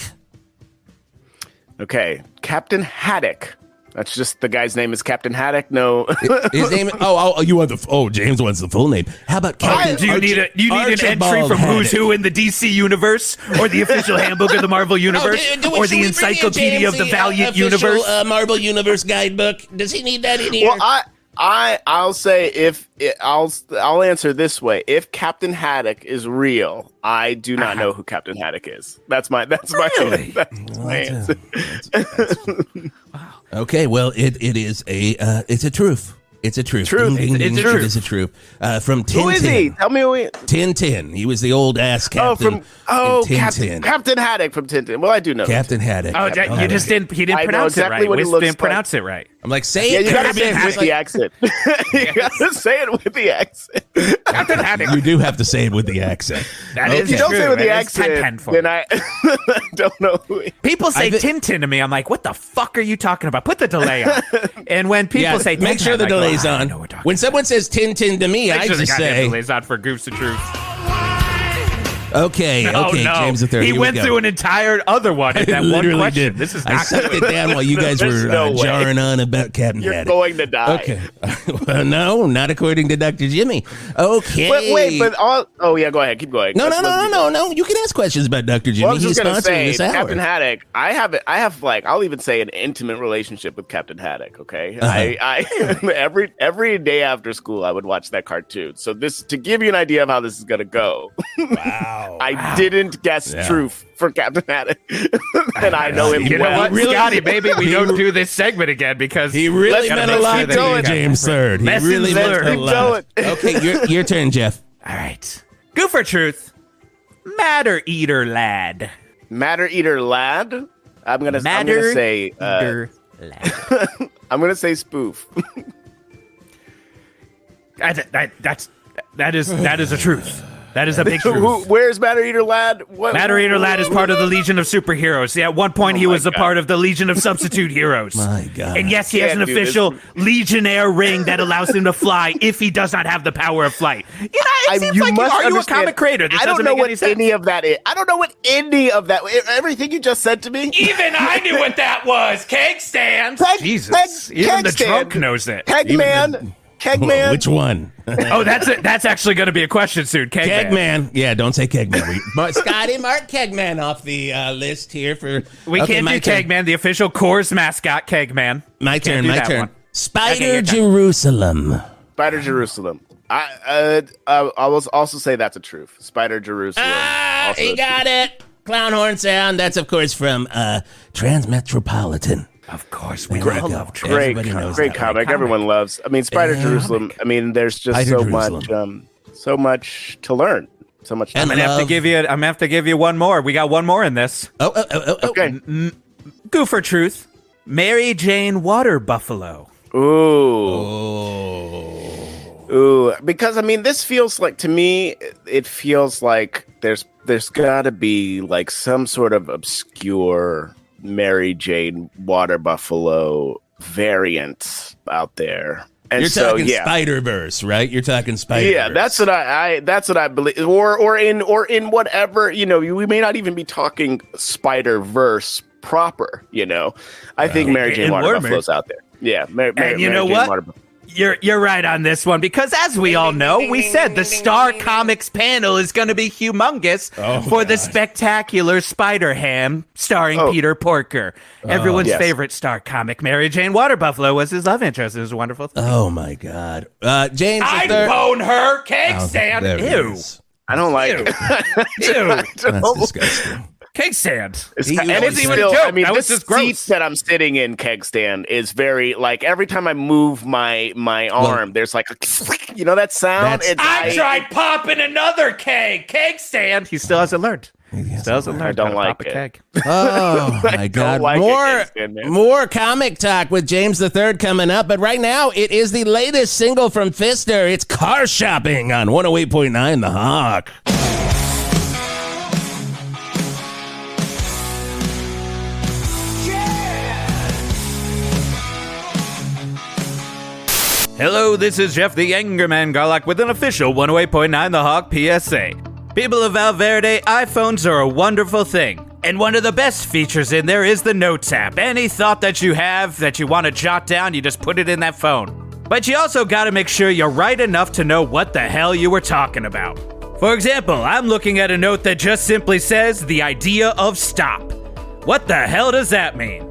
Okay. Captain Haddock. That's just the guy's name is Captain Haddock. No, his name. You want the? James wants the full name. How about Captain? Do you need an entry from Who's Who in the DC universe, or the official handbook of the Marvel universe, or the Encyclopedia of the Valiant universe, Marvel universe guidebook? Does he need that in here? Well, I'll say I'll answer this way. If Captain Haddock is real, I do not know who Captain Haddock is. That's my answer. Wow. Okay, well, it's a truth. It's a truth. It's a truth. From Tintin. Who is he? Tell me who he is. Tintin. He was the old ass captain. Captain Haddock from Tintin. Well, I do know Captain Haddock. You just didn't. He didn't pronounce it right. Whisp didn't pronounce it right. I'm like, say it. You gotta say it with the accent. You gotta say it with the accent. Captain Haddock. You do have to say it with the accent. That is true. If you don't say it with the accent, then I don't know who he is. People say Tintin to me. I'm like, what the fuck are you talking about? Put the delay on. And when people say Tintin, make sure the delay's on. When someone says Tintin to me, I just say delay's on for Goofs and Truths. Okay, James the Third. He went through an entire other one in that one question. This is I sucked it down while you guys were jarring on about Captain Haddock. You're going to die. Okay. Well, no, not according to Dr. Jimmy. Okay. Go ahead. Keep going. No. You can ask questions about Dr. Jimmy. Well, I was just He's gonna say, this hour. Captain Haddock. I have I'll even say an intimate relationship with Captain Haddock. Okay. I every day after school I would watch that cartoon. So this to give you an idea of how this is gonna go. Wow. I didn't guess truth for Captain Haddock. And I know him well. Know what, really, Scotty, maybe we don't do this segment again because he really meant a lot to you, James Third. He really meant a lot. Okay, your turn, Jeff. All right. Goof or truth? Matter Eater Lad. Matter Eater Lad? I'm gonna say Lad. I'm gonna say spoof. That is a truth. That is a big truth. Where's Matter Eater Lad? Matter Eater Lad is part of the Legion of Superheroes. Yeah, at one point he was a part of the Legion of Substitute Heroes. My God. And yes, he has an official Legionnaire ring that allows him to fly if he does not have the power of flight. You know, it seems like you a comic creator. This I don't doesn't know make what any sense. any of that is. I don't know what any of that. Everything you just said to me. Even I knew what that was. Keg stand. Jesus. Even the drunk knows it. Kegman. Kegman. Which one? Oh, that's actually going to be a question soon. Kegman. Yeah, don't say Kegman. Scotty, mark Kegman off the list here for. We can't do Kegman, the official Coors mascot. Kegman. My turn. Spider Jerusalem. Spider Jerusalem. I will also say that's a truth. Spider Jerusalem. He got it. Clown horn sound. That's of course from Transmetropolitan. Of course, we great comic. Everyone loves. I mean, Spider Jerusalem. I mean, there's just so much to learn. So much. I'm gonna have to give you one more. We got one more in this. Okay. Goof or truth? Mary Jane Water Buffalo. Ooh. Because I mean, this feels like, to me, it feels like there's got to be like some sort of obscure Mary Jane Water Buffalo variant out there. And you're talking Spider-Verse, right? You're talking Spider-Verse. Yeah, that's what I believe. Or in whatever, you know, we may not even be talking Spider-Verse proper, you know. I think Mary Jane Water Buffalo's out there. Yeah, Mary you know Jane what? You're right on this one, because as we all know, we said the Star Comics panel is going to be humongous for the spectacular Spider-Ham starring Peter Porker. Everyone's favorite Star comic, Mary Jane Water Buffalo, was his love interest. It was a wonderful thing. Oh my God. James, I'd bone her. Cake stand. Ew. I don't like it. Ew. That's disgusting. Keg stand. It's even a joke. I mean, this seat that I'm sitting in, keg stand, is very, like, every time I move my arm, there's like a, you know that sound? I tried popping another keg stand. He still hasn't learned. I don't like it. Keg. Oh my God. More comic talk with James III coming up, but right now it is the latest single from Fister. It's Car Shopping on 108.9 The Hawk. Hello, this is Geoff the Anger Man Garlock with an official 108.9 The Hawk PSA. People of Val Verde, iPhones are a wonderful thing. And one of the best features in there is the Notes app. Any thought that you have that you want to jot down, you just put it in that phone. But you also got to make sure you're right enough to know what the hell you were talking about. For example, I'm looking at a note that just simply says the idea of stop. What the hell does that mean?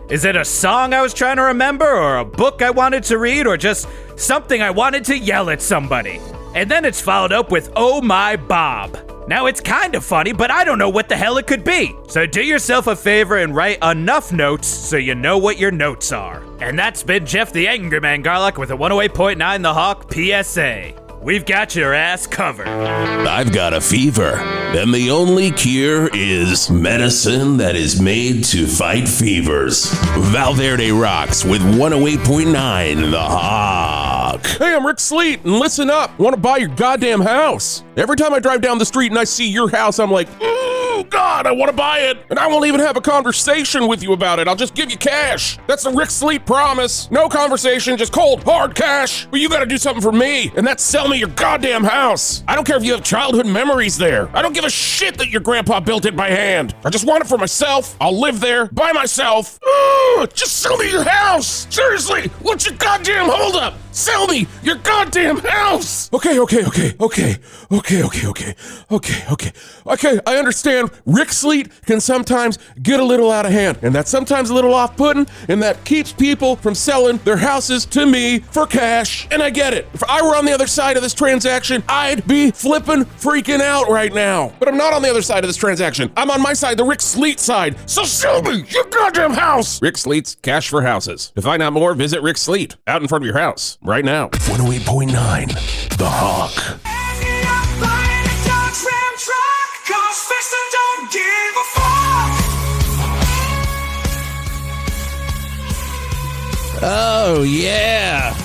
Is it a song I was trying to remember, or a book I wanted to read, or just something I wanted to yell at somebody? And then it's followed up with, oh my Bob. Now it's kind of funny, but I don't know what the hell it could be. So do yourself a favor and write enough notes so you know what your notes are. And that's been Geoff the Angry Man Garlock with a 108.9 The Hawk PSA. We've got your ass covered. I've got a fever, and the only cure is medicine that is made to fight fevers. Val Verde rocks with 108.9 The Hawk. Hey, I'm Rick Sleet, and listen up. I want to buy your goddamn house. Every time I drive down the street and I see your house, I'm like, oh, God, I want to buy it. And I won't even have a conversation with you about it. I'll just give you cash. That's the Rick Sleet promise. No conversation, just cold, hard cash. But you got to do something for me, and that's sell me your goddamn house. I don't care if you have childhood memories there. I don't give a shit that your grandpa built it by hand. I just want it for myself. I'll live there by myself. Just sell me your house. Seriously, what's your goddamn holdup? Sell me your goddamn house. Okay, I understand Rick Sleet can sometimes get a little out of hand, and that's sometimes a little off-putting, and that keeps people from selling their houses to me for cash, and I get it. If I were on the other side of this transaction, I'd be flipping freaking out right now. But I'm not on the other side of this transaction. I'm on my side, the Rick Sleet side. So sell me your goddamn house. Rick Sleet's Cash for Houses. To find out more, visit Rick Sleet out in front of your house right now. 108.9 The Hawk. Oh, yeah.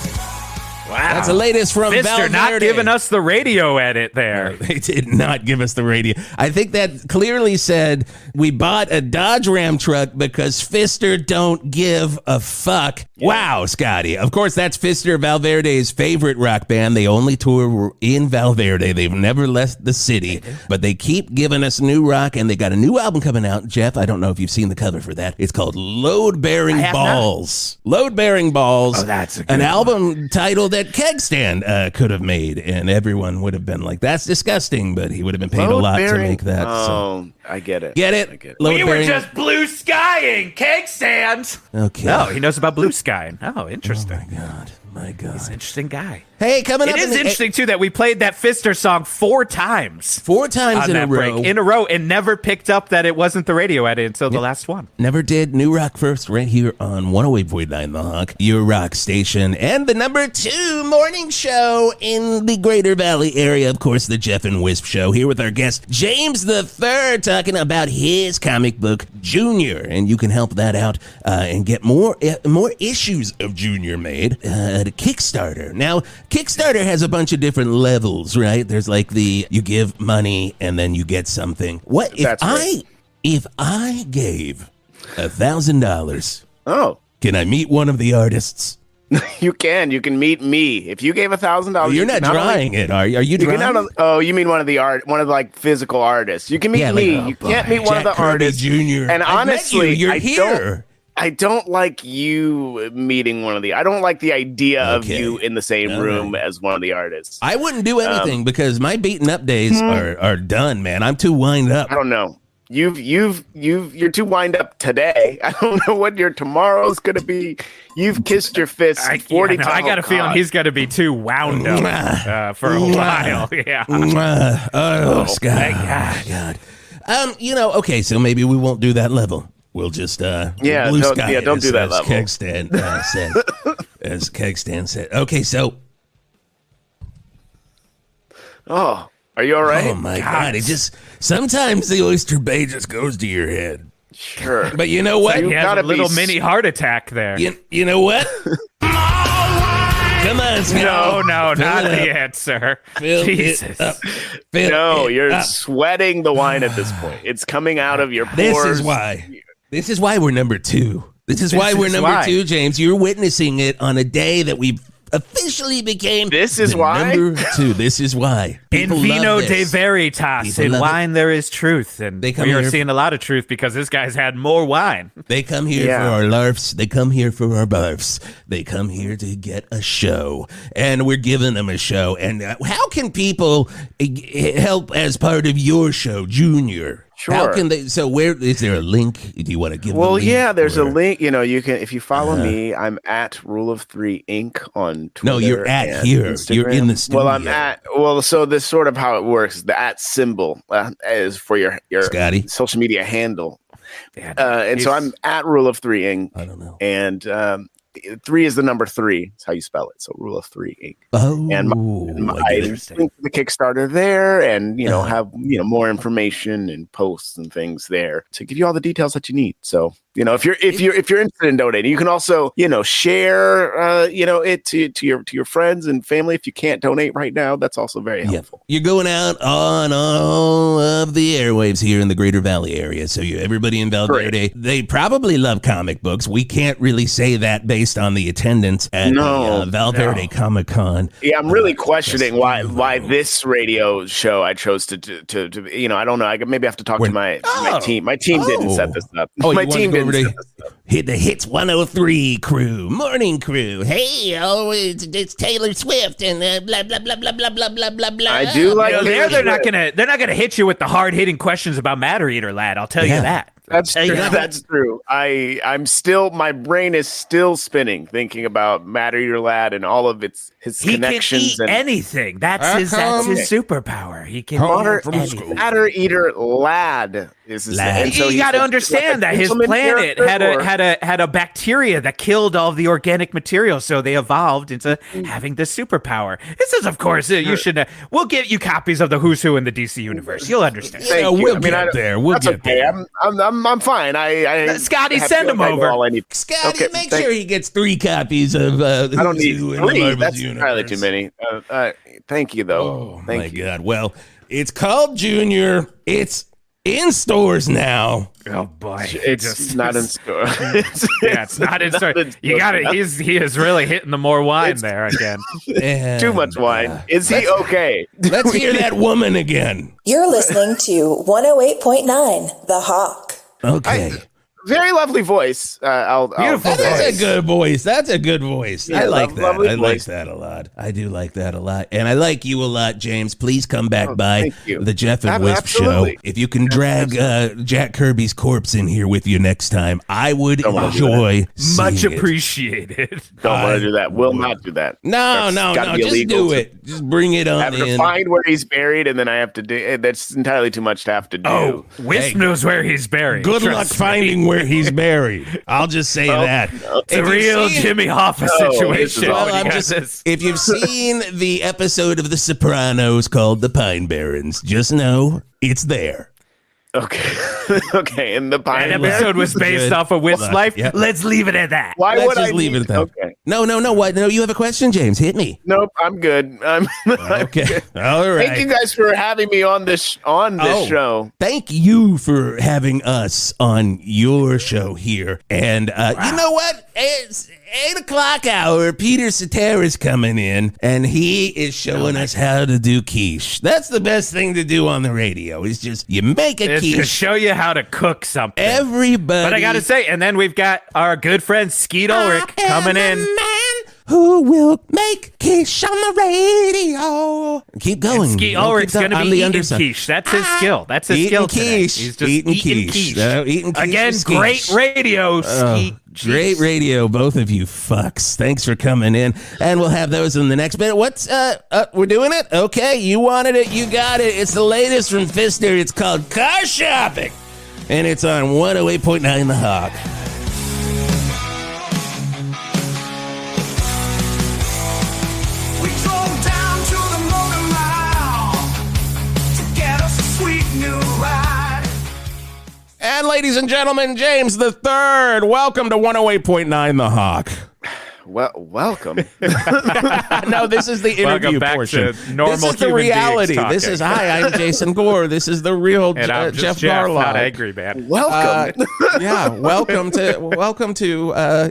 Wow. That's the latest from Val Verde. Not giving us the radio edit there. No, they did not give us the radio. I think that clearly said we bought a Dodge Ram truck because Fister don't give a fuck. Yeah. Wow, Scotty. Of course, that's Fister, Val Verde's favorite rock band. They only tour in Val Verde. They've never left the city, but they keep giving us new rock, and they got a new album coming out. Jeff, I don't know if you've seen the cover for that. It's called Load Bearing Balls. Load Bearing Balls. Oh, that's a good an one. album title that Keg Stand could have made, and everyone would have been like, that's disgusting, but he would have been paid a lot to make that. Oh, I get it. Get it? I get it. We were just blue skying Keg Stand. Okay. No, he knows about blue skying. Oh, interesting. Oh, my God. My God. He's an interesting guy. Hey, coming up. It is interesting, too, that we played that Fister song 4 times. 4 times in a row. Break, in a row, and never picked up that it wasn't the radio edit until the last one. Never did. New Rock First right here on 108.9 The Honk, your rock station, and the #2 morning show in the Greater Valley area. Of course, the Geoff and Whisp Show, here with our guest, James III, talking about his comic book, Junior. And you can help that out and get more issues of Junior made at a Kickstarter. Now, Kickstarter has a bunch of different levels, right? There's like you give money and then you get something. What if I gave $1,000? Oh, can I meet one of the artists? You can meet me if you gave $1,000. You're not drawing it, are you? Are you drawing? Oh, you mean one of the physical artists? You can meet me. You can't meet one of the Kirby artists. Jr. And honestly, you're here. I don't like you meeting one of the. I don't like the idea of you in the same room as one of the artists. I wouldn't do anything because my beaten up days are done, man. I'm too wind up. I don't know. You're too wind up today. I don't know what your tomorrow's gonna be. You've kissed your fist 40 times. I got a feeling he's gonna be too wound up for a while. Yeah. Oh, Scott. God. Okay, so maybe we won't do that level. We'll just blue sky. Don't do that level. Keg Stand said. As Keg Stand said. Okay, so. Oh, are you all right? Oh my God! It just sometimes the Oyster Bay just goes to your head. Sure, but you know what? So he has a little mini heart attack there. You know what? Come on, Scott. No, not the answer. Jesus. You're sweating the wine at this point. It's coming out of your pores. This is why we're #2. This is why we're number 2, James. You're witnessing it on a day that we officially became. This is why. #2. This is why. In vino de veritas, in wine there is truth, and we are seeing a lot of truth because this guy's had more wine. They come here for our larfs. They come here for our barfs. They come here to get a show, and we're giving them a show. And how can people help as part of your show, Junior? Sure. How can they? So where is there a link? Do you want to give? Well, the link there's a link. You can if you follow me. I'm at Rule of 3 Inc. on Twitter. No, you're at here. Instagram. You're in the studio. Well, I'm at. Well, so this sort of how it works. The at symbol is for your Scotty social media handle, and so I'm at Rule of 3 Inc. I don't know. And 3 is the number 3. That's how you spell it. So Rule of 3 Inc. Oh, and I link to the Kickstarter there, and have more information and posts and things there to give you all the details that you need. So if you're interested in donating, you can also share it to your friends and family. If you can't donate right now, that's also very helpful. You're going out on all of the airwaves here in the Greater Valley area. So everybody in Val Verde, they probably love comic books. We can't really say that based on the attendance at the Val Verde Comic-Con. Yeah, I'm really questioning why this radio show I chose to I don't know. I maybe have to talk to my team. My team didn't set this up. My team didn't. Hit the Hits 103 crew, morning crew. Hey, it's Taylor Swift and blah blah blah blah blah blah blah blah blah. I do like. They're not gonna hit you with the hard hitting questions about Matter Eater, lad. I'll tell you that. That's true. That's true. I'm still. My brain is still spinning, thinking about Matter Eater Lad and all of his connections. He can eat anything. That's his superpower. He can eat anything. Matter Eater Lad. You got to understand that his planet had a bacteria that killed all of the organic material, so they evolved into having this superpower. This is, of course, you should. We'll get you copies of the Who's Who in the DC universe. You'll understand. We'll get there. We'll get there. I'm fine. Scotty, send him over. All I need. Scotty, make sure he gets 3 copies of. I don't need 3. That's entirely too many. Thank you, though. Oh my God. Well, it's called Junior. It's in stores now. Oh boy, it's not in store. It's not in store. You got it. He is really hitting the more wine there again. Too much wine. Is he okay? Let's hear that woman again. You're listening to 108.9 The Hawk. Okay. Very lovely voice. Beautiful voice. That's a good voice. That's a good voice. Yeah, I like that. I like voice. that a lot. I do like that a lot. And I like you a lot, James. Please come back by the Geoff and Whisp Show. If you can drag Jack Kirby's corpse in here with you next time, I would enjoy much appreciated. Don't want to do that. Will not do that. No. Just do it. Just bring it on I have to find where he's buried, and then I have to do. That's entirely too much to have to do. Oh, Wisp knows where he's buried. Good luck finding where he's buried. I'll just say that. It's a real Jimmy Hoffa situation. If you've seen the episode of The Sopranos called The Pine Barrens, just know it's there. Okay. And the Pine That episode was based off of Wisp's life. Yep. Let's leave it at that. Why would I leave it at that? Okay. No. What? No, you have a question, James. Hit me. Nope, I'm good. Okay. All right. Thank you guys for having me on this show. Thank you for having us on your show here. And you know what? It's 8:00 hour. Peter Cetera's coming in, and he is showing us how to do quiche. That's the best thing to do on the radio. Is just you make a quiche. To show you how to cook something. Everybody. But I got to say, and then we've got our good friend Skeet Ulrich coming in. Who will make quiche on the radio? Keep going. Skeet Ulrich's going to be eating quiche. That's his skill. That's his skill today. He's just eating quiche. Eating quiche. Again, great radio, Skeet. Great radio, both of you fucks. Thanks for coming in. And we'll have those in the next bit. We're doing it? Okay, you wanted it, you got it. It's the latest from Fister. It's called Car Shopping. And it's on 108.9 The Hawk. We drove down to the Motor Mile to get us a sweet new ride. And ladies and gentlemen, James the Third, welcome to 108.9 The Hawk. Well, welcome. No, this is the interview portion. Normal this is the reality. This is, hi, I'm Jason Gore. This is the real Jeff Garlock. Not angry, man. Welcome. Welcome to,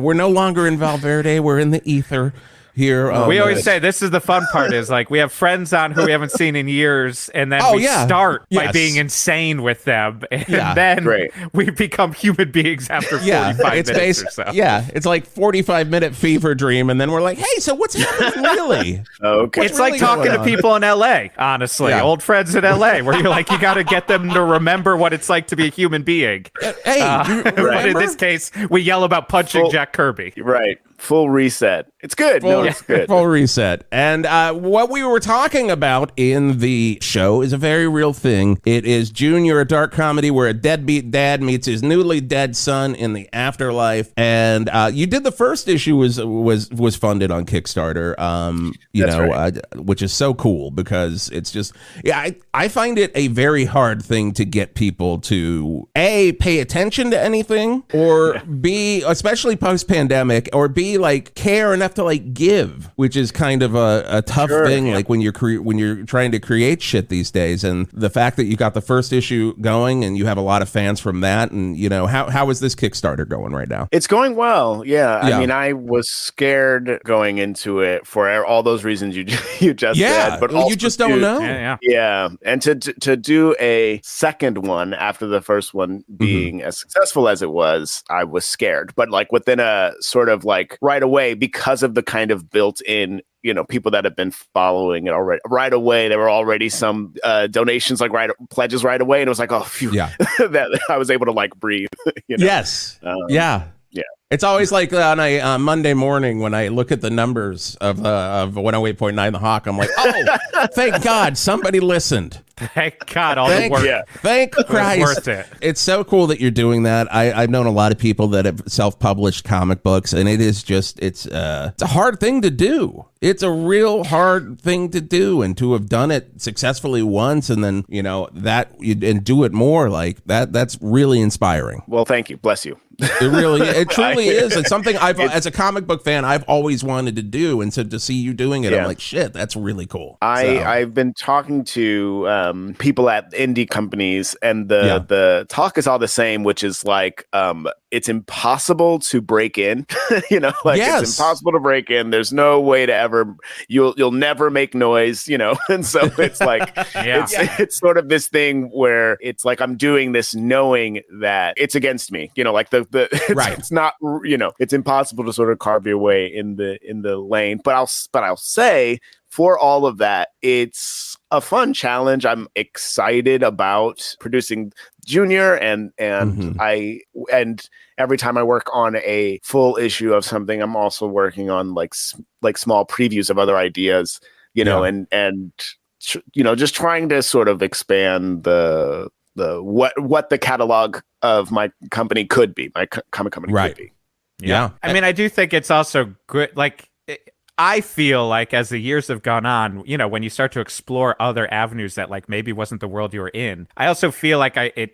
we're no longer in Val Verde. We're in the ether here. We always say this is the fun part is like we have friends on who we haven't seen in years, and then start by being insane with them, and then we become human beings after 45 minutes or so. Yeah, it's like 45-minute fever dream, and then we're like, hey, so what's happening really? Okay. It's really like talking to people in LA, honestly, old friends in LA, where you're like, you got to get them to remember what it's like to be a human being. But in this case, we yell about punching Jack Kirby. Right. Full reset. It's good. It's good. Full reset. And what we were talking about in the show is a very real thing. It is Junior, a dark comedy where a deadbeat dad meets his newly dead son in the afterlife. And you did the first issue was funded on Kickstarter. Which is so cool because it's just I find it a very hard thing to get people to A, pay attention to anything, or B, especially post-pandemic, or B, like care enough to like give, which is kind of a tough thing. Like when you're trying to create shit these days, and the fact that you got the first issue going and you have a lot of fans from that, and how is this Kickstarter going right now? It's going well. Yeah. I mean, I was scared going into it for all those reasons you just said, but also you just don't know. Yeah. And to do a second one after the first one being as successful as it was, I was scared. But like within a sort of like right away, because of the kind of built-in, people that have been following it already, right away, there were already some donations, like pledges right away, and it was like, oh, phew, that I was able to like breathe. Yes. It's always like on a Monday morning when I look at the numbers of 108.9 The Hawk, I'm like, oh, thank God somebody listened. Thank God, all the work. Yeah. Thank Christ. Worth it. It's so cool that you're doing that. I've known a lot of people that have self-published comic books, and it is just, it's a hard thing to do. It's a real hard thing to do, and to have done it successfully once and then, and do it more like that, that's really inspiring. Well, thank you. Bless you. It truly is. It's something as a comic book fan, I've always wanted to do. And so to see you doing it, I'm like, shit, that's really cool. I've been talking to people at indie companies, and the talk is all the same, which is like, it's impossible to break in, it's impossible to break in. There's no way to ever, you'll never make noise, and so it's like, it's sort of this thing where it's like, I'm doing this knowing that it's against me, it's not, it's impossible to sort of carve your way in the lane, but I'll say, for all of that, it's a fun challenge. I'm excited about producing Junior, and every time I work on a full issue of something, I'm also working on like small previews of other ideas, and just trying to sort of expand the what the catalog of my company could be, my comic company could be. Yeah. I mean, I do think it's also good. Like, I feel like as the years have gone on, when you start to explore other avenues that like maybe wasn't the world you were in, I also feel like it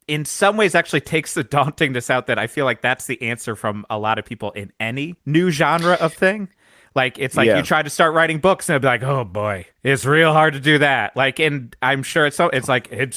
in some ways actually takes the dauntingness out, that I feel like that's the answer from a lot of people in any new genre of thing. Like, it's like you try to start writing books and it'll be like, oh boy, it's real hard to do that. Like, and I'm sure it's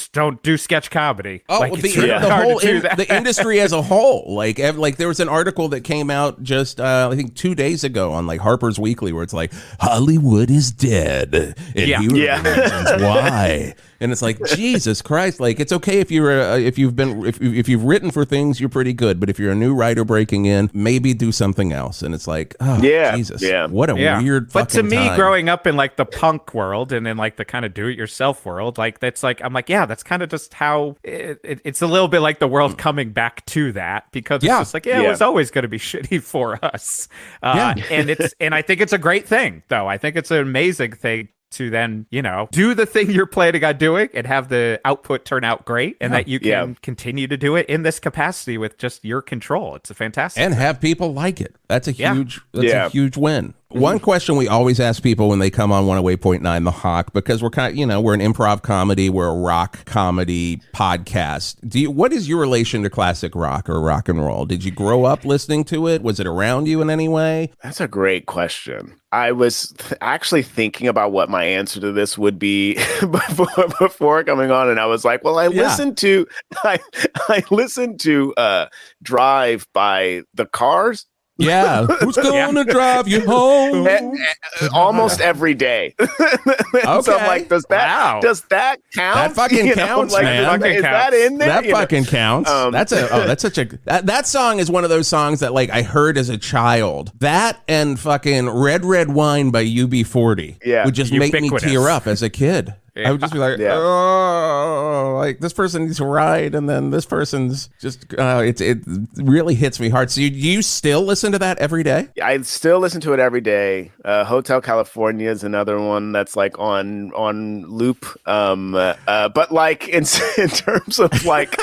don't do sketch comedy. Oh, like, well, the industry as a whole. Like there was an article that came out just, I think 2 days ago on like Harper's Weekly, where it's like, Hollywood is dead. And here are the reasons why. And it's like, Jesus Christ! Like, it's okay if you've written for things, you're pretty good. But if you're a new writer breaking in, maybe do something else. And it's like, oh, Jesus, what a weird. But to me, time. growing up in like the punk world and in like the kind of do-it-yourself world, like that's like, I'm like, that's kind of just how it's a little bit like the world coming back to that, because it's just like, it was always going to be shitty for us. And I think it's a great thing, though. I think it's an amazing thing to then, do the thing you're planning on doing and have the output turn out great, and that you can continue to do it in this capacity with just your control. It's a fantastic and thing. have people like it. That's a huge win. One question we always ask people when they come on 108.9 The Hawk, because we're we're an improv comedy, we're a rock comedy podcast. What is your relation to classic rock or rock and roll? Did you grow up listening to it? Was it around you in any way? That's a great question. I was actually thinking about what my answer to this would be before coming on, and I was like, well, I listened to Drive by the Cars. Yeah, who's gonna drive you home? Almost every day. Okay. So I'm like, does that count? That fucking counts, man. Is that in there? That fucking counts. That song is one of those songs that like I heard as a child. That and fucking Red Wine by UB40 would just make me tear up as a kid. I would just be like, oh, like this person needs to ride, and then this person's just, it really hits me hard. So you still listen to that every day? I still listen to it every day. Hotel California is another one that's like on loop. But like in terms of like,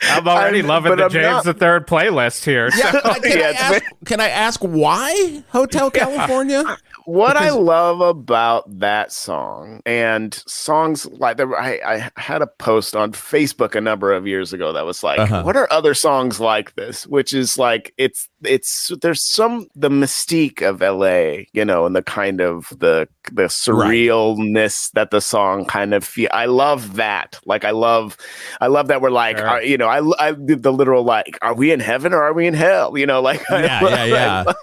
I'm already loving the James the Third playlist here. Yeah, can I ask why Hotel California? What I love about that song and songs like that, I had a post on Facebook a number of years ago that was like, what are other songs like this? Which is like, there's the mystique of LA, and the kind of the surrealness that the song kind of feel. I love that. Like, I love that we're like, I did the literal, like, are we in heaven or are we in hell? I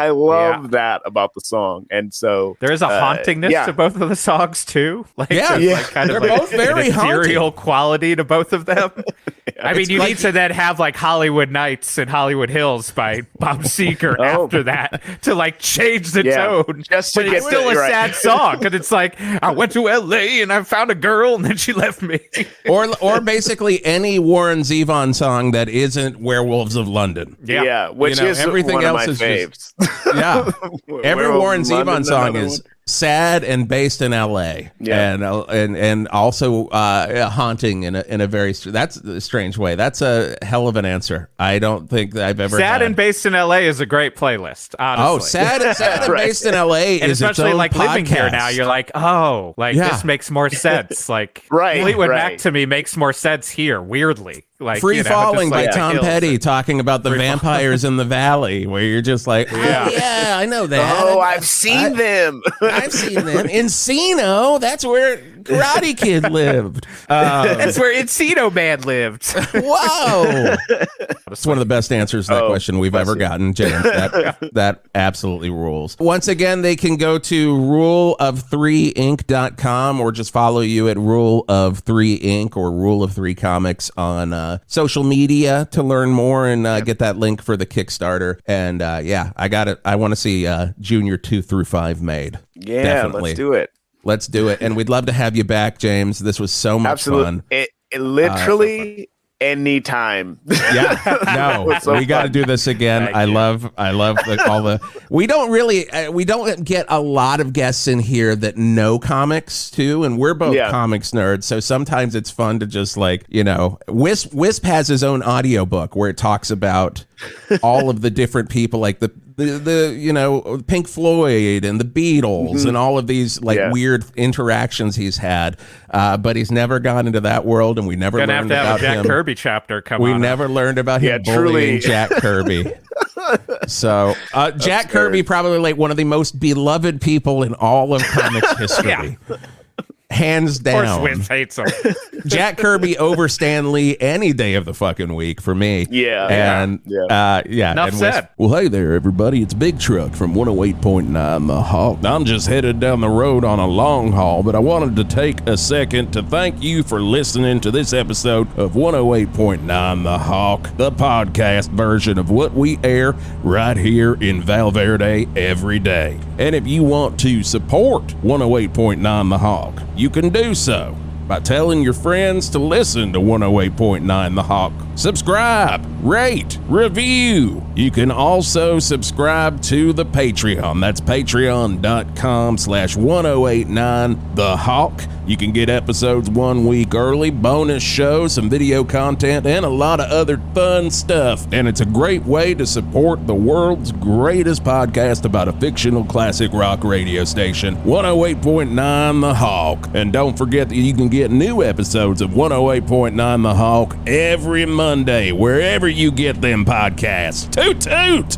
love that about the song. And so there is a hauntingness to both of the songs too. Like, kind they're of both very ethereal quality to both of them. I mean, you need to then have like Hollywood Nights and Hollywood Hills by Bob Seger after that to like change the tone. Just to but it's still a sad song because it's like, I went to LA and I found a girl and then she left me. or basically any Warren Zevon song that isn't Werewolves of London. Yeah, which is everything one else of my faves. Every Warren Zevon song is sad and based in LA, and also haunting in a very that's a strange way. That's a hell of an answer. I don't think that I've ever sad and based in LA is a great playlist. Honestly. Oh, sad and based in LA and is especially its own like podcast. Living here now. You're like, oh, like this makes more sense. Like Fleetwood Mac to me makes more sense here. Weirdly. Like Free Falling by Tom Petty talking about the vampires in the valley, where you're just like, I know that. Oh, I've seen them. I've seen them. Encino, that's where Karate Kid lived. That's where Encino Man lived. Whoa. It's one of the best answers to that question we've ever gotten, James. That absolutely rules. Once again, they can go to ruleof3inc.com or just follow you at Rule of 3 Inc. or Rule of 3 Comics on social media to learn more and get that link for the Kickstarter. And I got it. I want to see Junior 2 through 5 made. Yeah, definitely. Let's do it. Let's do it. And we'd love to have you back, James. This was so much fun. It literally anytime. We got to do this again. I love all the. We don't get a lot of guests in here that know comics too, and we're both comics nerds. So sometimes it's fun to just Wisp has his own audiobook where it talks about all of the different people, like the Pink Floyd and the Beatles and all of these weird interactions he's had, but he's never gone into that world, and we never learned about Jack him. Kirby chapter come we on never up. learned about him bullying Jack Kirby. So Jack Kirby, probably like one of the most beloved people in all of comics history. Hands down. Of course, Wisp hates him. Jack Kirby over Stan Lee any day of the fucking week for me. Enough said. Well, hey there, everybody. It's Big Truck from 108.9 The Hawk. I'm just headed down the road on a long haul, but I wanted to take a second to thank you for listening to this episode of 108.9 The Hawk, the podcast version of what we air right here in Val Verde every day. And if you want to support 108.9 The Hawk, you can do so by telling your friends to listen to 108.9 The Hawk. Subscribe, rate, review. You can also subscribe to the Patreon. That's patreon.com/1089 The Hawk. You can get episodes 1 week early, bonus shows, some video content, and a lot of other fun stuff. And it's a great way to support the world's greatest podcast about a fictional classic rock radio station, 108.9 The Hawk. And don't forget that you can get new episodes of 108.9 The Hawk every Monday, wherever you get them podcasts. Toot toot!